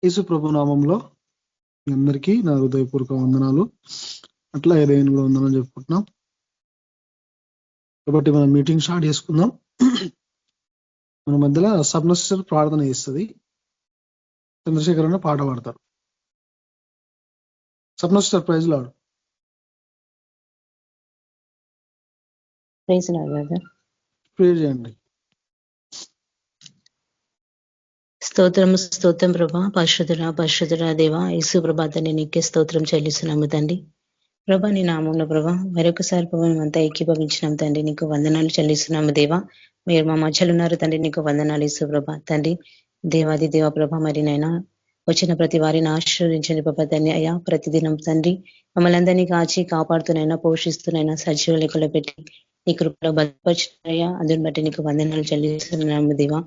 యేసు ప్రభు నామంలో మీ అందరికీ నా హృదయపూర్వక వందనాలు. అట్లా ఏదైనా కూడా వందనాలు చెప్పుకుంటున్నాం. కాబట్టి మనం మీటింగ్ స్టార్ట్ చేసుకుందాం. మన మధ్యలో సబ్న సిస్టర్ ప్రార్థన చేస్తుంది. చంద్రశేఖర్ అన్న పాట పాడతారు. సబ్న సిస్టర్ ప్రైజ్ లాడు. ప్రేర్ చేయండి. స్తోత్రం ప్రభా, పరిశుద్ధుడా దేవా, యేసు ప్రభాతాన్ని నీకే స్తోత్రం చెల్లిస్తున్నాము తండ్రి. ప్రభా నీ నామంలో ప్రభా మరొకసారి ప్రభా మేమంతా ఏకీభవించినాం తండ్రి, నీకు వందనాలు చెల్లిస్తున్నాము దేవా. మీరు మా మధ్యలో ఉన్నారు తండ్రి, నీకు వందనాలు యేసు ప్రభా తండ్రి. దేవాది దేవ ప్రభా, మరి నైనా వచ్చిన ప్రతి వారిని ఆశీర్వదించండి ప్రభా తండ్రి. అయ్యా ప్రతిదినం తండ్రి మమ్మల్ని అందరినీ కాచి కాపాడుతున్నైనా పోషిస్తున్నైనా సజీవ లెక్కలో పెట్టి నీ కృపలో బలపరిచినయ్యా, అందుని బట్టి నీకు వందనాలు చెల్లిస్తున్నాము దేవా.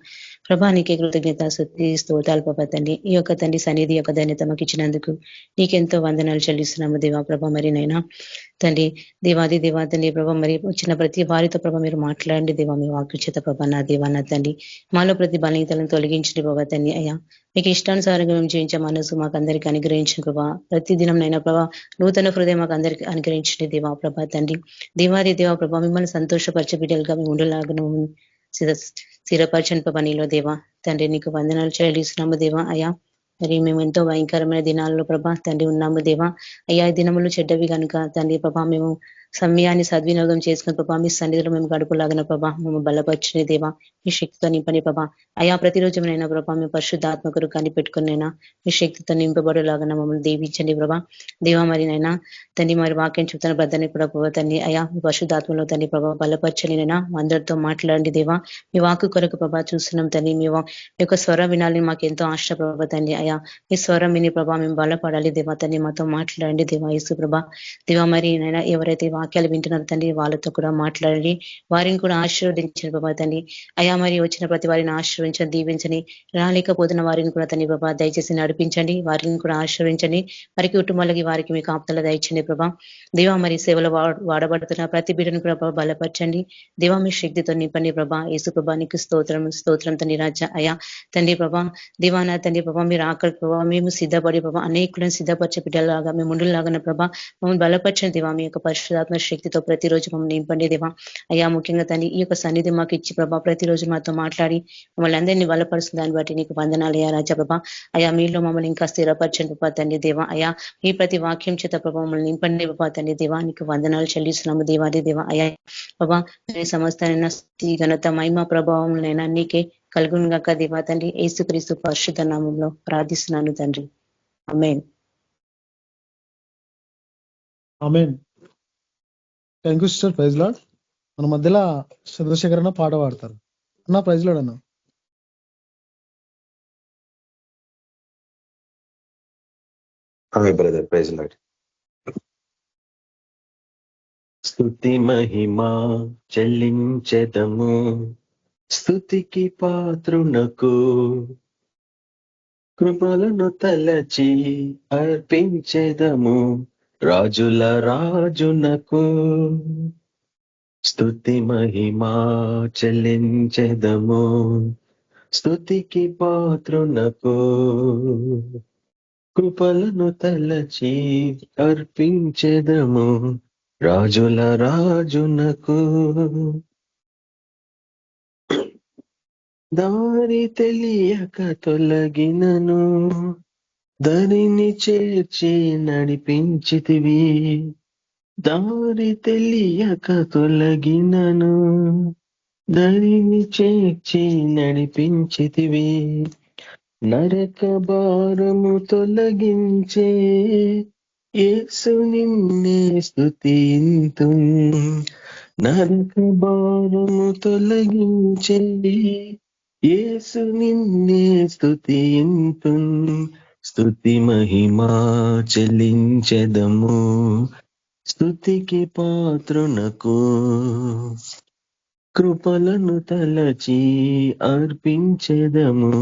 ప్రభా నీకే కృతజ్ఞత స్తుతి స్తోత్రాలు ప్రభా తండ్రి. ఈ యొక్క తండ్రి సన్నిధి యొక్క ధన్యత మాకు ఇచ్చినందుకు నీకెంతో వందనాలు చెల్లిస్తున్నాము దేవా. ప్రభా మరి నైనా తండ్రి దేవాది దేవా తండ్రి ప్రభా, మరి వచ్చిన ప్రతి వారితో ప్రభా మీరు మాట్లాడండి దేవా. మీ వాక్య చేత ప్రభా నా దేవా నా తండ్రి మాలో ప్రతి బలహీనతలను తొలగించండి ప్రభా తండ్రి. అయ్యా మీకు ఇష్టానుసారంగా మేము జీవించే మనసు మాకు అందరికీ అనుగ్రహించిన ప్రభా. ప్రతి దినం నైనా ప్రభా నూతన హృదయం మాకు అందరికీ అనుగ్రహించండి దేవా ప్రభా తండ్రి. దేవాది దేవా ప్రభా మిమ్మల్ని సంతోషపరిచే బిడ్డలుగా మేము ఉండలాగా స్థిరపరచని ప్రభా నీలో దేవా తండ్రి. నీకు వందనాలు చెల్లిస్తున్నాము దేవా. అయ్యా మరి మేము ఎంతో భయంకరమైన దినాల్లో ప్రభా తండ్రి ఉన్నాము దేవా. అయ్యా దినములు చెడ్డవి కనుక తండ్రి ప్రభా మేము సమయాన్ని సద్వినియోగం చేసుకుని ప్రభా మీ సన్నిధిలో మేము గడుపులాగిన ప్రభా మేము బలపరిచిన దేవా, మీ శక్తితో నింపని ప్రభా. అయా ప్రతిరోజు నైనా ప్రభా మేము పరిశుద్ధాత్మకుడు కానీ పెట్టుకునైనా మీ శక్తితో నింపబడేలాగా మమ్మల్ని దీవించండి ప్రభా. దేవా మరి నైనా తండ్రి మరి వాక్యం చెప్తున్న బ్రద్దరిని కూడా ప్రభా తండ్రి అయా మీ పరిశుద్ధాత్మలో తండ్రి ప్రభా బలపరచని నైనా అందరితో మాట్లాడండి దేవా. మీ వాక్కు కొరకు ప్రభా చూస్తున్నాం తండ్రి. మీ యొక్క స్వరం వినాలని మాకు ఎంతో ఆశ ప్రభా తండ్రి. అయా మీ స్వరం విని ప్రభా మేము బలపడాలి దేవా తండ్రి. మాతో మాట్లాడండి దేవా యేసు ప్రభా. దేవా మరి నైనా ఎవరైతే వాక్యాలు వింటున్నారు తండ్రి వాళ్ళతో కూడా మాట్లాడండి, వారిని కూడా ఆశీర్వదించండి ప్రభా తండ్రి. అయా మరి వచ్చిన ప్రతి వారిని ఆశీర్వించండి, దీవించండి. రాలేకపోతున్న వారిని కూడా తండ్రి ప్రభా దయచేసి నడిపించండి, వారిని కూడా ఆశీర్వించండి. మరి కుటుంబాలకి వారికి మీ కాపుదల దయచండి ప్రభా. దేవా మరి సేవలో వాడబడుతున్న ప్రతి బిడ్డను కూడా బలపరచండి దేవా. మీ శక్తితో నింపండి ప్రభా. యేసు ప్రభా నీకు స్తోత్రం తండ్రి రాజా. అయా తండ్రి ప్రభా దివానా తండ్రి ప్రభా మీరు ఆకలి ప్రభావ మేము సిద్ధపడి ప్రభా అనేకులను సిద్ధపరిచే బిడ్డలాగా మేము ముందులాగా ప్రభా మమ్మల్ని బలపరచండి దేవా. మీ యొక్క పరిశుధాత్మ శక్తితో ప్రతిరోజు మమ్మల్ని నింపండి దేవా. అయ్యా ముఖ్యంగా తండ్రి ఈ యొక్క సన్నిధి మాకు ఇచ్చి ప్రభా ప్రతిరోజు మాతో మాట్లాడి మమ్మల్ని అందరినీ బలపరుస్తుంది దాన్ని బట్టి నీకు వందనాలు అయ్యా రాజా ప్రభా. అయా మీలో మమ్మల్ని ఇంకా స్థిరపరచండి ప్రభా తండ్రి దేవా. అయా మీ ప్రతి వాక్యం చేత ప్రభా మమ్మల్ని నింపండి ప్రభా తండ్రి దేవా. నీకు వందనాలు చెల్లిస్తున్నాము దేవాది దేవా. అయా ప్రభా సమస్తనైనా ఘనత మహిమ ప్రభావంనైనా నీకే కలుగునుగాక దేవా తండ్రి. యేసుక్రీస్తు పరిశుద్ధ నామంలో ప్రార్థిస్తున్నాను తండ్రి. Amen. Amen. Thank you sister. Praise lord. మన మధ్యలో చంద్రశేఖర్ అన్న పాట పాడతారు. అన్న ప్రైజ్ లార్డ్ అన్న. Brother praise lord. స్తుతి మహిమా చెల్లించెదము స్తుతికి పాత్రునకు, కృపలను తలచి అర్పించెదము రాజుల రాజునకు. స్తుతి మహిమా చెల్లించెదము స్తుతికి పాత్రునకు, కృపలను తలచి అర్పించెదము రాజుల రాజునకు. దారి తెలియక తొలగినను దారిని చేర్చి నడిపించితివి, దారి తెలియక తొలగినను దారిని చేర్చి నడిపించితివి. నరక భారము తొలగించే యేసు నిన్నే స్తుతింతు, నరక భారము తొలగించే యేసు నిన్నే స్తుతింతు. స్తుతి మహిమా చెల్లించెదము స్తుతికి పాత్రునకు, కృపలను తలచి అర్పించెదము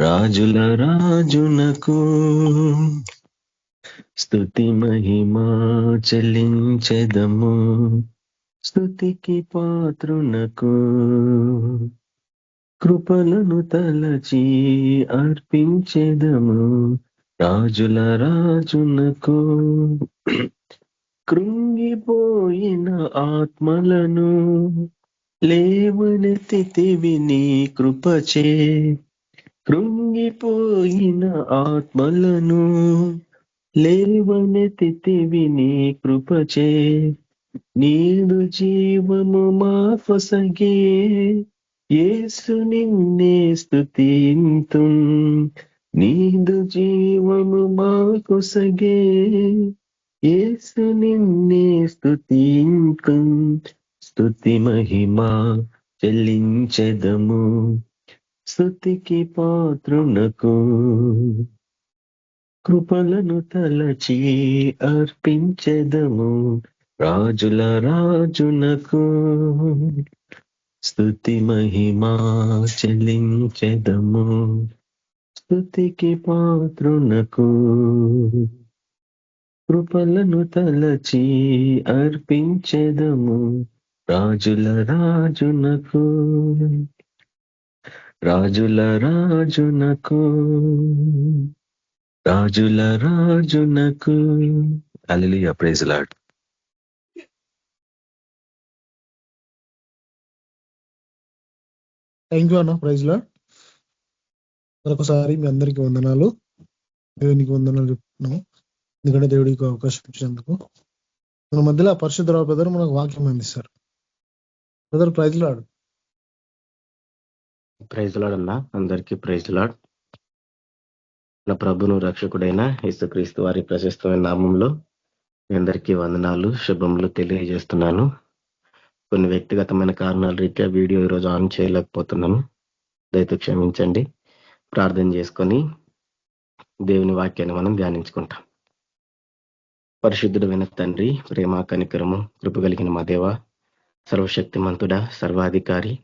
రాజుల రాజునకు. స్తుతి మహిమా చెల్లించెదము స్తుతికి పాత్రునకు. కృపలను తలచి అర్పించెదము రాజుల రాజునకు. కృంగిపోయిన ఆత్మలను లేవనెత్తితివి నీ కృపచే. కృంగిపోయిన ఆత్మలను లేవనెత్తితివి నీ కృపచే. నీదు జీవము మా కొసగే యేసు నిన్నే స్తుతింతు. నీదు జీవము మా కొసగే యేసు నిన్నే స్తుతింతు. స్తుతి మహిమా చెల్లించెదము స్తుతికి పాత్రునకు. కృపలను తలచి అర్పించెదము రాజుల రాజునకు. స్తుతి మహిమా చెల్లించెదము స్తుతికి పాత్రునకు. కృపలను తలచి అర్పించెదము రాజుల రాజునకు. రాజుల రాజునకు. రాజుల రాజునకు. Hallelujah, praise the lord. Thank you అన్న. Praise lord. మరొకసారి మీ అందరికీ వందనాలు, దేవునికి వందనాలు చెప్తున్నాము. ఎందుకంటే దేవుడికి అవకాశం ఇచ్చినందుకు. మన మధ్యలో పరిశుద్ధరావు బ్రదర్ మనకు వాక్యం అందిస్తారు. Brother praise lord. Praise lord అన్న, అందరికీ ప్రైజ్ లార్డ్. నా ప్రభును రక్షకుడైన యేసుక్రీస్తు వారి ప్రశస్తమైన నామంలో మీ అందరికీ వందనాలు, శుభములు తెలియజేస్తున్నాను. కొన్ని వ్యక్తిగతమైన కారణాల రీత్యా వీడియో ఈరోజు ఆన్ చేయలేకపోతున్నాను, దయతో క్షమించండి. ప్రార్థన చేసుకొని దేవుని వాక్యాన్ని మనం ధ్యానించుకుంటాం. పరిశుద్ధుడైన తండ్రి, ప్రేమ కనికరము కృపగలిగిన మా దేవ, సర్వశక్తిమంతుడా, సర్వాధికారి,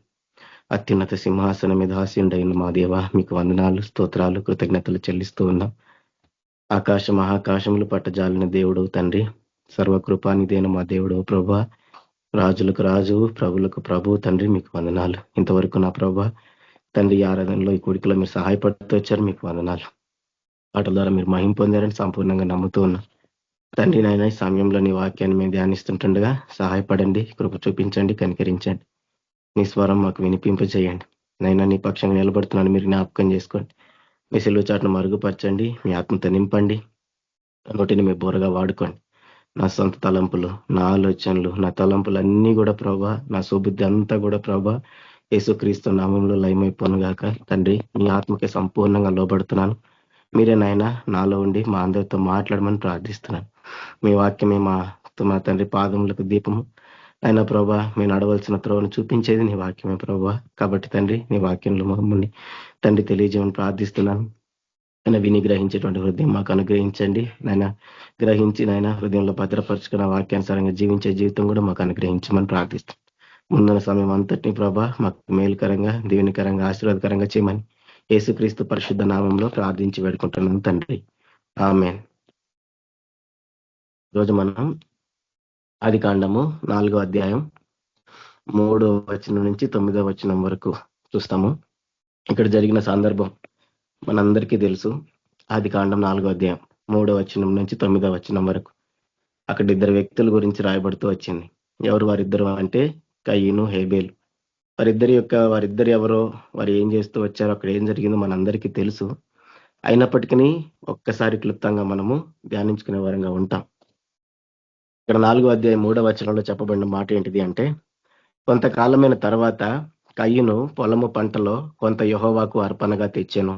అత్యున్నత సింహాసనం మీద ఆసీనుడైన మా దేవ, మీకు వందనాలు, స్తోత్రాలు, కృతజ్ఞతలు చెల్లిస్తూ ఉన్నాం. ఆకాశ మహాకాశములు పట్టజాలిన దేవుడు తండ్రి, సర్వకృపానిదైన మా దేవుడు ప్రభా, రాజులకు రాజు, ప్రభులకు ప్రభు తండ్రి, మీకు వందనాలు. ఇంతవరకు నా ప్రభా తండ్రి, ఆరాధనలో ఈ కూడికలో మీరు సహాయపడుతూ వచ్చారు, మీకు వందనాలు. వాటి ద్వారా మీరు మహిం పొందారని సంపూర్ణంగా నమ్ముతూ ఉన్నాం తండ్రి. నాయన ఈ సమయంలో నీ వాక్యాన్ని మేము ధ్యానిస్తుంటుండగా సహాయపడండి, కృప చూపించండి, కనికరించండి. నీ స్వరం మాకు వినిపింపజేయండి. నైనా నీ పక్షంగా నిలబడుతున్నాను, మీరు జ్ఞాపకం చేసుకోండి. మీ సెలవు చాటును మరుగుపరచండి, మీ ఆత్మతో నింపండి, నోటిని మీ బోరగా వాడుకోండి. నా సొంత తలంపులు, నా ఆలోచనలు, నా తలంపులు అన్నీ కూడా ప్రభా, నా సుబుద్ధి అంతా కూడా ప్రభా యేసుక్రీస్తు నామంలో లయమైపోనుగాక. తండ్రి, మీ ఆత్మకి సంపూర్ణంగా లోబడుతున్నాను. మీరే నాయన నాలో ఉండి మా అందరితో మాట్లాడమని ప్రార్థిస్తున్నాను. మీ వాక్యమే మా తండ్రి పాదములకు దీపము. అయినా ప్రభా, మేము నడవలసిన త్రోవను చూపించేది నీ వాక్యమే ప్రభా. కాబట్టి తండ్రి, నీ వాక్యంలో మమ్మల్ని తండ్రి తెలియజేయమని ప్రార్థిస్తున్నాను. ఆయన విని గ్రహించేటువంటి హృదయం మాకు అనుగ్రహించండి. నాయన గ్రహించి నాయన హృదయంలో భద్రపరుచుకున్న వాక్యానుసారంగా జీవించే జీవితం కూడా మాకు అనుగ్రహించమని ప్రార్థిస్తాం. ముందున్న సమయం అంతటిని ప్రభా మాకు మేలుకరంగా, దీవెనకరంగా, ఆశీర్వాదకరంగా చేయమని యేసుక్రీస్తు పరిశుద్ధ నామంలో ప్రార్థించి వేడుకుంటున్నాను తండ్రి, ఆమేన్. రోజు మనం ఆదికాండము 4వ అధ్యాయం 3వ వచనం నుంచి 9వ వచనం వరకు చూస్తాము. ఇక్కడ జరిగిన సందర్భం మనందరికీ తెలుసు. ఆదికాండం 4వ అధ్యాయం 3వ వచనం నుంచి 9వ వచనం వరకు అక్కడ ఇద్దరు వ్యక్తుల గురించి రాయబడుతూ వచ్చింది. ఎవరు వారిద్దరు అంటే కయీను, హేబేలు. వారిద్దరు ఎవరో, వారు ఏం చేస్తూ వచ్చారో, అక్కడ ఏం జరిగిందో మనందరికీ తెలుసు. అయినప్పటికీ ఒక్కసారి క్లుప్తంగా మనము ధ్యానించుకునే వారంగా ఉంటాం. ఇక్కడ 4వ అధ్యాయం 3వ వచనంలో చెప్పబడిన మాట ఏంటిది అంటే, కొంతకాలమైన తర్వాత కయ్యూను పొలము పంటలో కొంత యెహోవాకు అర్పణగా తెచ్చెను.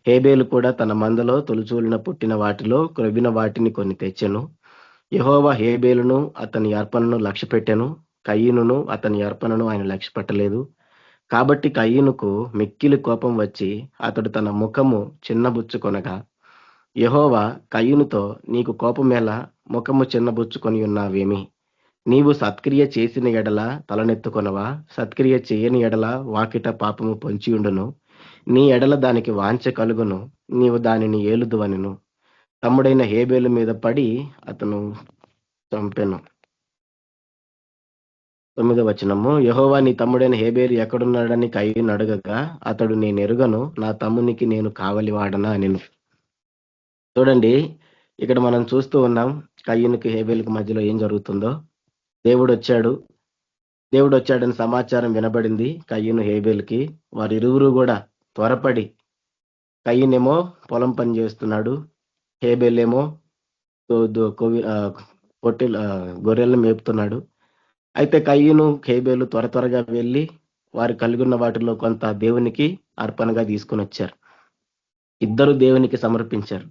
హేబేలు కూడా తన మందలో తొలిచూలిన పుట్టిన వాటిలో క్రొవ్విన వాటిని కొన్ని తెచ్చెను. యెహోవా హేబేలును అతని అర్పణను లక్ష్యపెట్టెను, కయ్యూనును అతని అర్పణను ఆయన లక్ష్యపెట్టలేదు. కాబట్టి కయ్యూనుకు మిక్కిలి కోపం వచ్చి అతడు తన ముఖము చిన్నబుచ్చుకొనగా, యెహోవా కయ్యూనుతో, నీకు కోపమేలా, ముఖము చిన్నబుచ్చుకొని ఉన్నావేమి? నీవు సత్క్రియ చేసిన ఎడల తలనెత్తుకొనవా? సత్క్రియ చేయని ఎడల వాకిట పాపము పొంచియుండును. నీ ఎడల దానికి వాంఛ కలుగును, నీవు దానిని ఏలుదువనెను. తమ్ముడైన హేబేలు మీద పడి అతను చంపెను. 9వ వచనము, యెహోవా నీ తమ్ముడైన హేబేలు ఎక్కడున్నాడని కయీను అడగగా అతడు, నేను ఎరుగను, నా తమ్మునికి నేను కావలి వాడనా అని. చూడండి, ఇక్కడ మనం చూస్తూ ఉన్నాం కయీనుకి హేబేలుకి మధ్యలో ఏం జరుగుతుందో. దేవుడు వచ్చాడని సమాచారం వినబడింది కయీను హేబేలుకి. వారిరువురు కూడా త్వరపడి, కయీనేమో పొలం పని చేస్తున్నాడు, హేబేలేమో గొర్రెలను మేపుతున్నాడు. అయితే కయీను హేబేలు త్వరగా వెళ్ళి వారు కలిగి ఉన్న వాటిలో కొంత దేవునికి అర్పణగా తీసుకొని వచ్చారు. ఇద్దరు దేవునికి సమర్పించారు.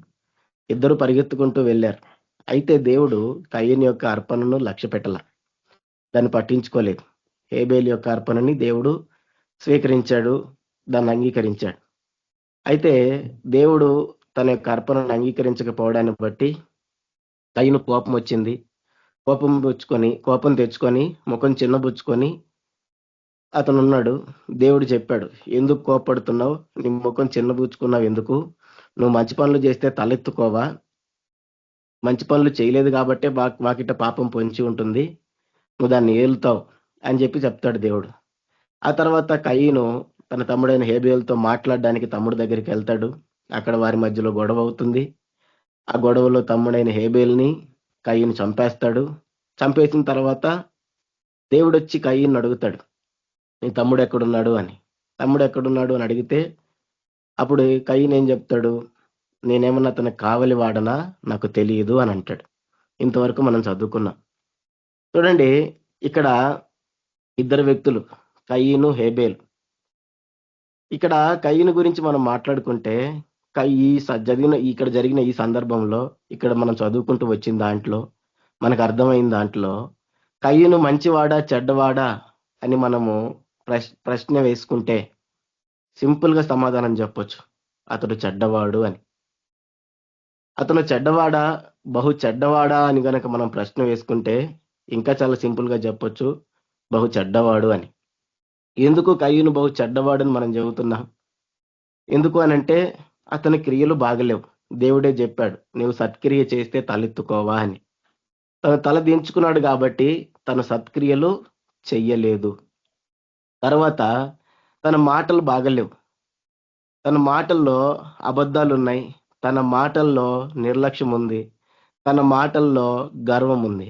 ఇద్దరు పరిగెత్తుకుంటూ వెళ్ళారు. అయితే దేవుడు కయీను యొక్క అర్పణను లక్ష్య పెట్టాల, దాన్ని పట్టించుకోలేదు. హేబేలు యొక్క అర్పణని దేవుడు స్వీకరించాడు, దాన్ని అంగీకరించాడు. అయితే దేవుడు తన యొక్క అర్పణను అంగీకరించకపోవడాన్ని బట్టి కయీను కోపం వచ్చింది. కోపం తెచ్చుకొని ముఖం చిన్నబుచ్చుకొని అతను ఉన్నాడు. దేవుడు చెప్పాడు, ఎందుకు కోపడుతున్నావు, నీ ముఖం చిన్నబుచ్చుకున్నావు ఎందుకు? నువ్వు మంచి పనులు చేస్తే తలెత్తుకోవా? మంచి పనులు చేయలేదు కాబట్టే వాకిట పాపం పొంచి ఉంటుంది, నువ్వు దాన్ని ఏలుతావు అని చెప్తాడు దేవుడు. ఆ తర్వాత కయీను తన తమ్ముడైన హేబేలుతో మాట్లాడడానికి తమ్ముడు దగ్గరికి వెళ్తాడు. అక్కడ వారి మధ్యలో గొడవ అవుతుంది. ఆ గొడవలో తమ్ముడైన హేబేల్ని కయీను చంపేస్తాడు. చంపేసిన తర్వాత దేవుడు వచ్చి కయీను అడుగుతాడు, నీ తమ్ముడు ఎక్కడున్నాడు అని అడిగితే అప్పుడు కయీను ఏం చెప్తాడు, నేనేమన్నా అతనికి కావలి వాడనా, నాకు తెలియదు అని అంటాడు. ఇంతవరకు మనం చదువుకున్నాం. చూడండి, ఇక్కడ ఇద్దరు వ్యక్తులు, కయీను హేబేలు. ఇక్కడ కయీను గురించి మనం మాట్లాడుకుంటే ఇక్కడ జరిగిన ఈ సందర్భంలో, ఇక్కడ మనం చదువుకుంటూ వచ్చిన దాంట్లో మనకు అర్థమైన దాంట్లో కయీను మంచివాడా చెడ్డవాడా అని మనము ప్రశ్న వేసుకుంటే సింపుల్ గా సమాధానం చెప్పొచ్చు, అతడు చెడ్డవాడు అని. అతను చెడ్డవాడా, బహు చెడ్డవాడా అని గనక మనం ప్రశ్న వేసుకుంటే ఇంకా చాలా సింపుల్ గా చెప్పొచ్చు, బహు చెడ్డవాడు అని. ఎందుకు కయీను బహు చెడ్డవాడని మనం చెబుతున్నాం? ఎందుకు అనంటే అతని క్రియలు బాగలేవు. దేవుడే చెప్పాడు, నువ్వు సత్క్రియ చేస్తే తలెత్తుకోవా అని. తను తల దించుకున్నాడు కాబట్టి తన సత్క్రియలు చెయ్యలేదు. తర్వాత తన మాటలు బాగలేవు, తన మాటల్లో అబద్ధాలు ఉన్నాయి, తన మాటల్లో నిర్లక్ష్యం ఉంది, తన మాటల్లో గర్వం ఉంది.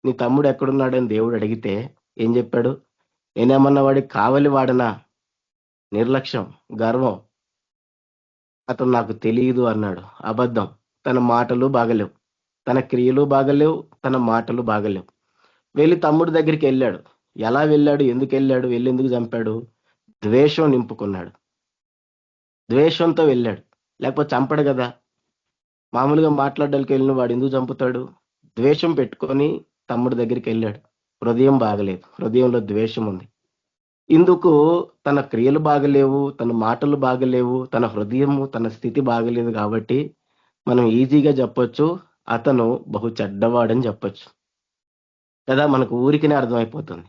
నీ తమ్ముడు ఎక్కడున్నాడని దేవుడు అడిగితే ఏం చెప్పాడు? నేనేమన్నా వాడికి కావలి వాడనా? నిర్లక్ష్యం, గర్వం. అతను నాకు తెలియదు అన్నాడు, అబద్ధం. తన మాటలు బాగలేవు, తన క్రియలు బాగలేవు, తన మాటలు బాగలేవు. వెళ్ళి తమ్ముడి దగ్గరికి వెళ్ళాడు. ఎలా వెళ్ళాడు, ఎందుకు వెళ్ళాడు, వెళ్ళి ఎందుకు చంపాడు? ద్వేషం నింపుకున్నాడు, ద్వేషంతో వెళ్ళాడు. లేకపోతే చంపడు కదా. మామూలుగా మాట్లాడడానికి వెళ్ళిన వాడు ఎందుకు చంపుతాడు? ద్వేషం పెట్టుకొని తమ్ముడి దగ్గరికి వెళ్ళాడు. హృదయం బాగలేదు, హృదయంలో ద్వేషం ఉంది. ఇందుకు తన క్రియలు బాగలేవు, తన మాటలు బాగలేవు, తన హృదయము, తన స్థితి బాగలేదు కాబట్టి మనం ఈజీగా చెప్పొచ్చు, అతను బహు చెడ్డవాడని చెప్పొచ్చు కదా. మనకు ఊరికినే అర్థమైపోతుంది,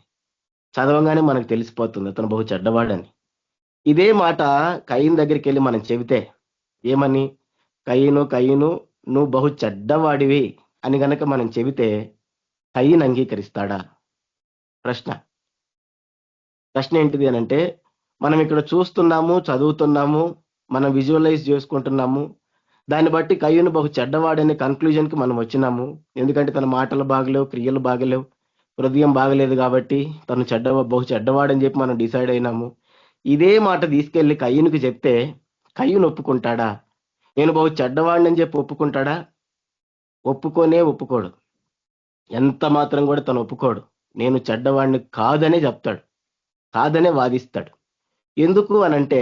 చదవగానే మనకు తెలిసిపోతుంది అతను బహు చెడ్డవాడని. ఇదే మాట కయీను దగ్గరికి వెళ్ళి మనం చెబితే ఏమని, కయీను నువ్వు బహు చెడ్డవాడివి అని గనక మనం చెబితే కయీను అంగీకరిస్తాడా? ప్రశ్న ఏంటిది అనంటే, మనం ఇక్కడ చూస్తున్నాము, చదువుతున్నాము, మనం విజువలైజ్ చేసుకుంటున్నాము. దాన్ని బట్టి కయీను బహు చెడ్డవాడనే కన్క్లూజన్ కి మనం వచ్చినాము. ఎందుకంటే తన మాటలు బాగలేవు, క్రియలు బాగలేవు, హృదయం బాగలేదు కాబట్టి తను బహు చెడ్డవాడని చెప్పి మనం డిసైడ్ అయినాము. ఇదే మాట తీసుకెళ్లి కయీనుకి చెప్తే కయీను ఒప్పుకుంటాడా? నేను బహు చెడ్డవాడిని అని చెప్పి ఒప్పుకుంటాడా? ఒప్పుకోడు. ఎంత మాత్రం కూడా తను ఒప్పుకోడు. నేను చెడ్డవాడిని కాదనే చెప్తాడు, కాదనే వాదిస్తాడు. ఎందుకు అనంటే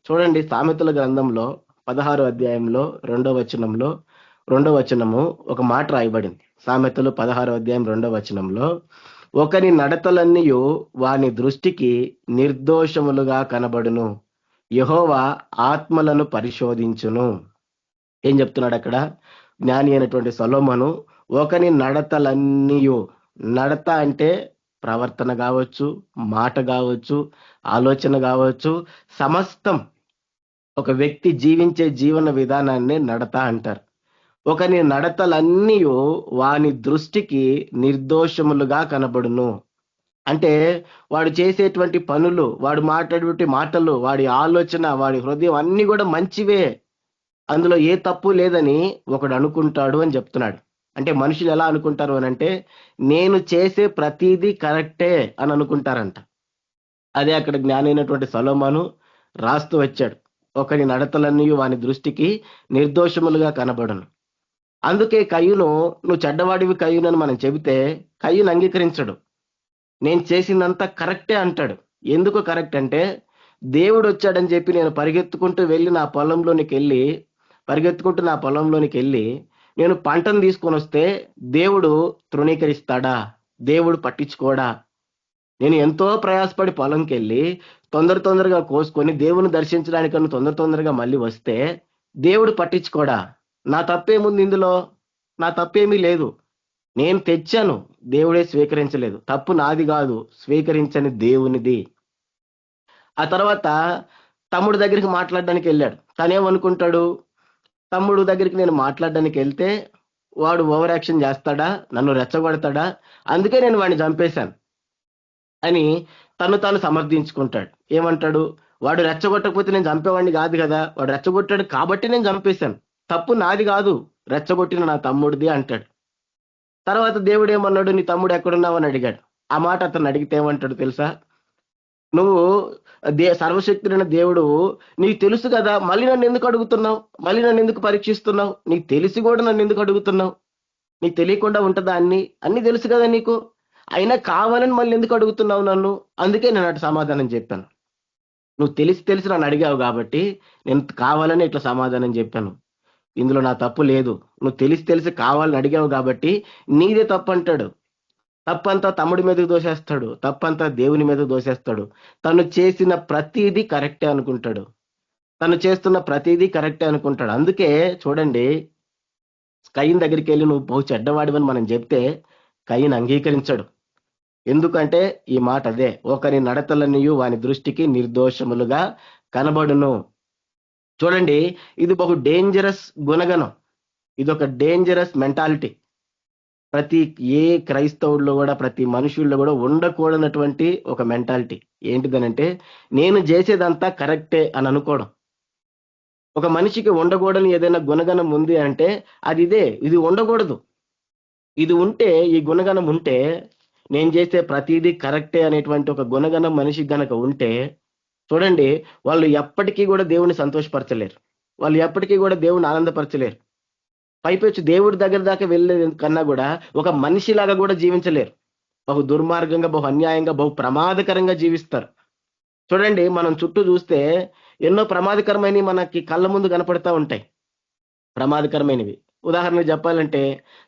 చూడండి, సామెతల గ్రంథంలో 16వ అధ్యాయంలో 2వ వచనము ఒక మాట రాయబడింది. సామెతలు 16వ అధ్యాయం 2వ వచనంలో, ఒకని నడతలన్నీయు వాని దృష్టికి నిర్దోషములుగా కనబడును, యెహోవా ఆత్మలను పరిశోధించును. ఏం చెప్తున్నాడు అక్కడ? జ్ఞాని అయినటువంటి సొలొమోను ఒకని నడతలన్నీయు, నడత అంటే ప్రవర్తన కావచ్చు, మాట కావచ్చు, ఆలోచన కావచ్చు, సమస్తం ఒక వ్యక్తి జీవించే జీవన విధానాన్ని నడత అంటారు. ఒకని నడతలన్నీ వాని దృష్టికి నిర్దోషములుగా కనబడును. అంటే వాడు చేసేటువంటి పనులు, వాడు మాట్లాడేటువంటి మాటలు, వాడి ఆలోచన, వాడి హృదయం అన్ని కూడా మంచివే, అందులో ఏ తప్పు లేదని ఒకడు అనుకుంటాడు అని చెప్తున్నాడు. అంటే మనుషులు ఎలా అనుకుంటారు అని అంటే, నేను చేసే ప్రతిదీ కరెక్టే అని అనుకుంటారంట. అదే అక్కడ జ్ఞాని అయినటువంటి సొలొమోను రాస్తూ వచ్చాడు, ఒకని నడతలన్నీ వాని దృష్టికి నిర్దోషములుగా కనబడును. అందుకే కయ్యూను, నువ్వు చెడ్డవాడివి కయ్యూను అని మనం చెబితే కయ్యూను అంగీకరించడు. నేను చేసిందంతా కరెక్టే అంటాడు. ఎందుకు కరెక్ట్ అంటే, దేవుడు వచ్చాడని చెప్పి నేను పరిగెత్తుకుంటూ నా పొలంలోనికి వెళ్ళి నేను పంటను తీసుకొని వస్తే దేవుడు తృణీకరిస్తాడా? దేవుడు పట్టించుకోడా? నేను ఎంతో ప్రయాసపడి పొలంకి వెళ్ళి తొందరగా కోసుకొని దేవుని దర్శించడానికన్నా తొందరగా మళ్ళీ వస్తే దేవుడు పట్టించుకోడా? నా తప్పేముంది ఇందులో? నా తప్పేమీ లేదు. నేను తెచ్చాను, దేవుడే స్వీకరించలేదు. తప్పు నాది కాదు, స్వీకరించని దేవునిది. ఆ తర్వాత తమ్ముడు దగ్గరికి మాట్లాడడానికి వెళ్ళాడు. తనేమనుకుంటాడు, తమ్ముడు దగ్గరికి నేను మాట్లాడడానికి వెళ్తే వాడు ఓవర్ యాక్షన్ చేస్తాడా, నన్ను రెచ్చగొడతాడా, అందుకే నేను వాడిని చంపేశాను అని తాను సమర్థించుకుంటాడు. ఏమంటాడు, వాడు రెచ్చగొట్టకపోతే నేను చంపేవాడిని కాదు కదా, వాడు రెచ్చగొట్టాడు కాబట్టి నేను చంపేశాను, తప్పు నాది కాదు, రెచ్చగొట్టిన నా తమ్ముడిది అంటాడు. తర్వాత దేవుడు ఏమన్నాడు, నీ తమ్ముడు ఎక్కడున్నావు అని అడిగాడు. ఆ మాట అతను అడిగితే ఏమంటాడు తెలుసా, నువ్వు సర్వశక్తుడైన దేవుడు, నీకు తెలుసు కదా, మళ్ళీ నన్ను ఎందుకు అడుగుతున్నావు, మళ్ళీ నన్ను ఎందుకు పరీక్షిస్తున్నావు, నీకు తెలిసి కూడా నన్ను ఎందుకు అడుగుతున్నావు, నీకు తెలియకుండా ఉంటుందా? అన్ని తెలుసు కదా నీకు, అయినా కావాలని మళ్ళీ ఎందుకు అడుగుతున్నావు నన్ను? అందుకే నేను అటు సమాధానం చెప్పాను. నువ్వు తెలిసి నన్ను అడిగావు కాబట్టి నేను కావాలని ఇట్లా సమాధానం చెప్పాను. ఇందులో నా తప్పు లేదు. నువ్వు తెలిసి కావాలని అడిగావు కాబట్టి నీదే తప్పు అంటాడు. తప్పంతా తమ్ముడి మీదకి దోషేస్తాడు, తప్పంతా దేవుని మీద దోషేస్తాడు. తను చేసిన ప్రతిదీ కరెక్టే అనుకుంటాడు, తను చేస్తున్న ప్రతిదీ కరెక్టే అనుకుంటాడు. అందుకే చూడండి, కయీన్ దగ్గరికి వెళ్ళి నువ్వు బహు చెడ్డవాడివని మనం చెప్తే కయీన్ అంగీకరించాడు. ఎందుకంటే ఈ మాట అదే, ఒకరి నడతలన్నీ వాని దృష్టికి నిర్దోషములుగా కనబడును. చూడండి, ఇది బహు డేంజరస్ గుణగణం, ఇది ఒక డేంజరస్ మెంటాలిటీ. ప్రతి ఏ క్రైస్తవుల్లో కూడా, ప్రతి మనుషుల్లో కూడా ఉండకూడనటువంటి ఒక మెంటాలిటీ. ఏంటిదనంటే, నేను చేసేదంతా కరెక్టే అని అనుకోవడం. ఒక మనిషికి ఉండకూడని ఏదైనా గుణగణం ఉంది అంటే అది ఇదే. ఇది ఉండకూడదు. ఇది ఉంటే, ఈ గుణగణం ఉంటే, నేను చేసే ప్రతిదీ కరెక్టే అనేటువంటి ఒక గుణగణం మనిషికి గనక ఉంటే, చూడండి, వాళ్ళు ఎప్పటికీ కూడా దేవుని సంతోషపరచలేరు, వాళ్ళు ఎప్పటికీ కూడా దేవుని ఆనందపరచలేరు. పైపెచ్చు దేవుడి దగ్గర దాకా వెళ్ళే కన్నా కూడా ఒక మనిషిలాగా కూడా జీవించలేరు. బహు దుర్మార్గంగా, బహు అన్యాయంగా, బహు ప్రమాదకరంగా జీవిస్తారు. చూడండి, మనం చుట్టూ చూస్తే ఎన్నో ప్రమాదకరమైనవి మనకి కళ్ళ ముందు కనపడతా ఉంటాయి. ప్రమాదకరమైనవి ఉదాహరణకు చెప్పాలంటే,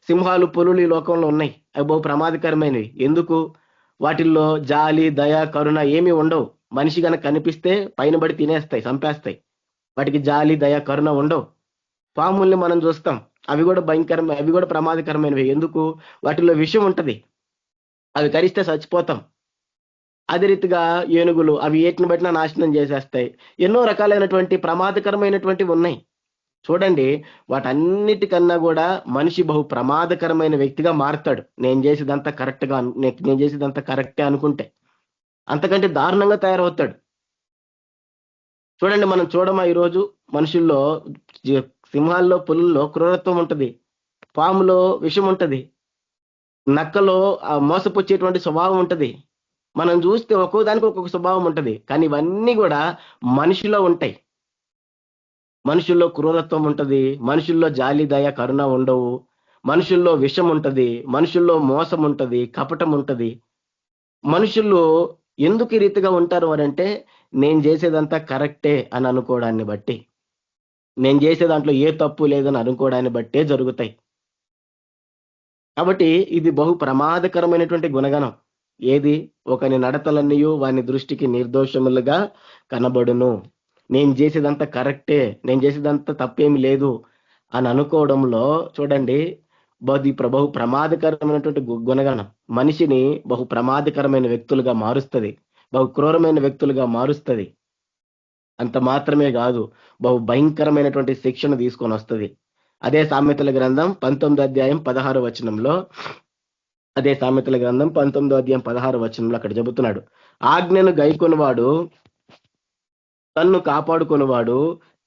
సింహాలు, పులులు ఈ లోకంలో ఉన్నాయి. అవి బహు ప్రమాదకరమైనవి. ఎందుకు? వాటిల్లో జాలి, దయ, కరుణ ఏమీ ఉండవు. మనిషి కనుక కనిపిస్తే పైన పడి తినేస్తాయి, చంపేస్తాయి. వాటికి జాలి, దయ, కరుణ ఉండవు. పాముల్ని మనం చూస్తాం, అవి కూడా ప్రమాదకరమైనవి. ఎందుకు? వాటిలో విషం ఉంటది, అవి కరిస్తే చచ్చిపోతాం. అదే రీతిగా ఏనుగులు, అవి ఏటిని బట్టినా నాశనం చేసేస్తాయి. ఎన్నో రకాలైనటువంటి ప్రమాదకరమైనటువంటివి ఉన్నాయి. చూడండి, వాటన్నిటికన్నా కూడా మనిషి బహు ప్రమాదకరమైన వ్యక్తిగా మారుతాడు. నేను చేసేదంతా కరెక్టే అనుకుంటే అంతకంటే దారుణంగా తయారవుతాడు. చూడండి, మనం చూడమా ఈరోజు మనుషుల్లో, సింహాల్లో, పులుల్లో క్రూరత్వం ఉంటది, పాములో విషం ఉంటది, నక్కలో మోసపుచ్చేటువంటి స్వభావం ఉంటది. మనం చూస్తే ఒక్కో దానికి ఒక్కొక్క స్వభావం ఉంటది. కానీ ఇవన్నీ కూడా మనిషిలో ఉంటాయి. మనుషుల్లో క్రూరత్వం ఉంటది, మనుషుల్లో జాలి, దయ, కరుణ ఉండవు, మనుషుల్లో విషం ఉంటది, మనుషుల్లో మోసం ఉంటది, కపటం ఉంటది. మనుషుల్లో ఎందుకు ఈ రీతిగా ఉంటారు అంటే, నేను చేసేదంతా కరెక్టే అని అనుకోవడాన్ని బట్టి, నేను చేసే దాంట్లో ఏ తప్పు లేదని అనుకోవడాన్ని బట్టే జరుగుతాయి. కాబట్టి ఇది బహు ప్రమాదకరమైనటువంటి గుణగణం. ఏది? ఒకని నడతలన్నీ వాని దృష్టికి నిర్దోషములుగా కనబడును. నేను చేసేదంతా కరెక్టే, నేను చేసేదంతా తప్పేమి లేదు అని అనుకోవడంలో చూడండి, బహు ప్రమాదకరమైనటువంటి గుణగణం మనిషిని బహు ప్రమాదకరమైన వ్యక్తులుగా మారుస్తుంది, బహు క్రూరమైన వ్యక్తులుగా మారుస్తుంది. అంత మాత్రమే కాదు, బహు భయంకరమైనటువంటి శిక్షను తీసుకొని వస్తుంది. అదే సామెతల గ్రంథం 19 అధ్యాయం 16 వచనంలో, అదే సామెతల గ్రంథం 19:16 అక్కడ చెబుతున్నాడు, ఆజ్ఞను గైకొనువాడు తన్ను కాపాడుకొనువాడు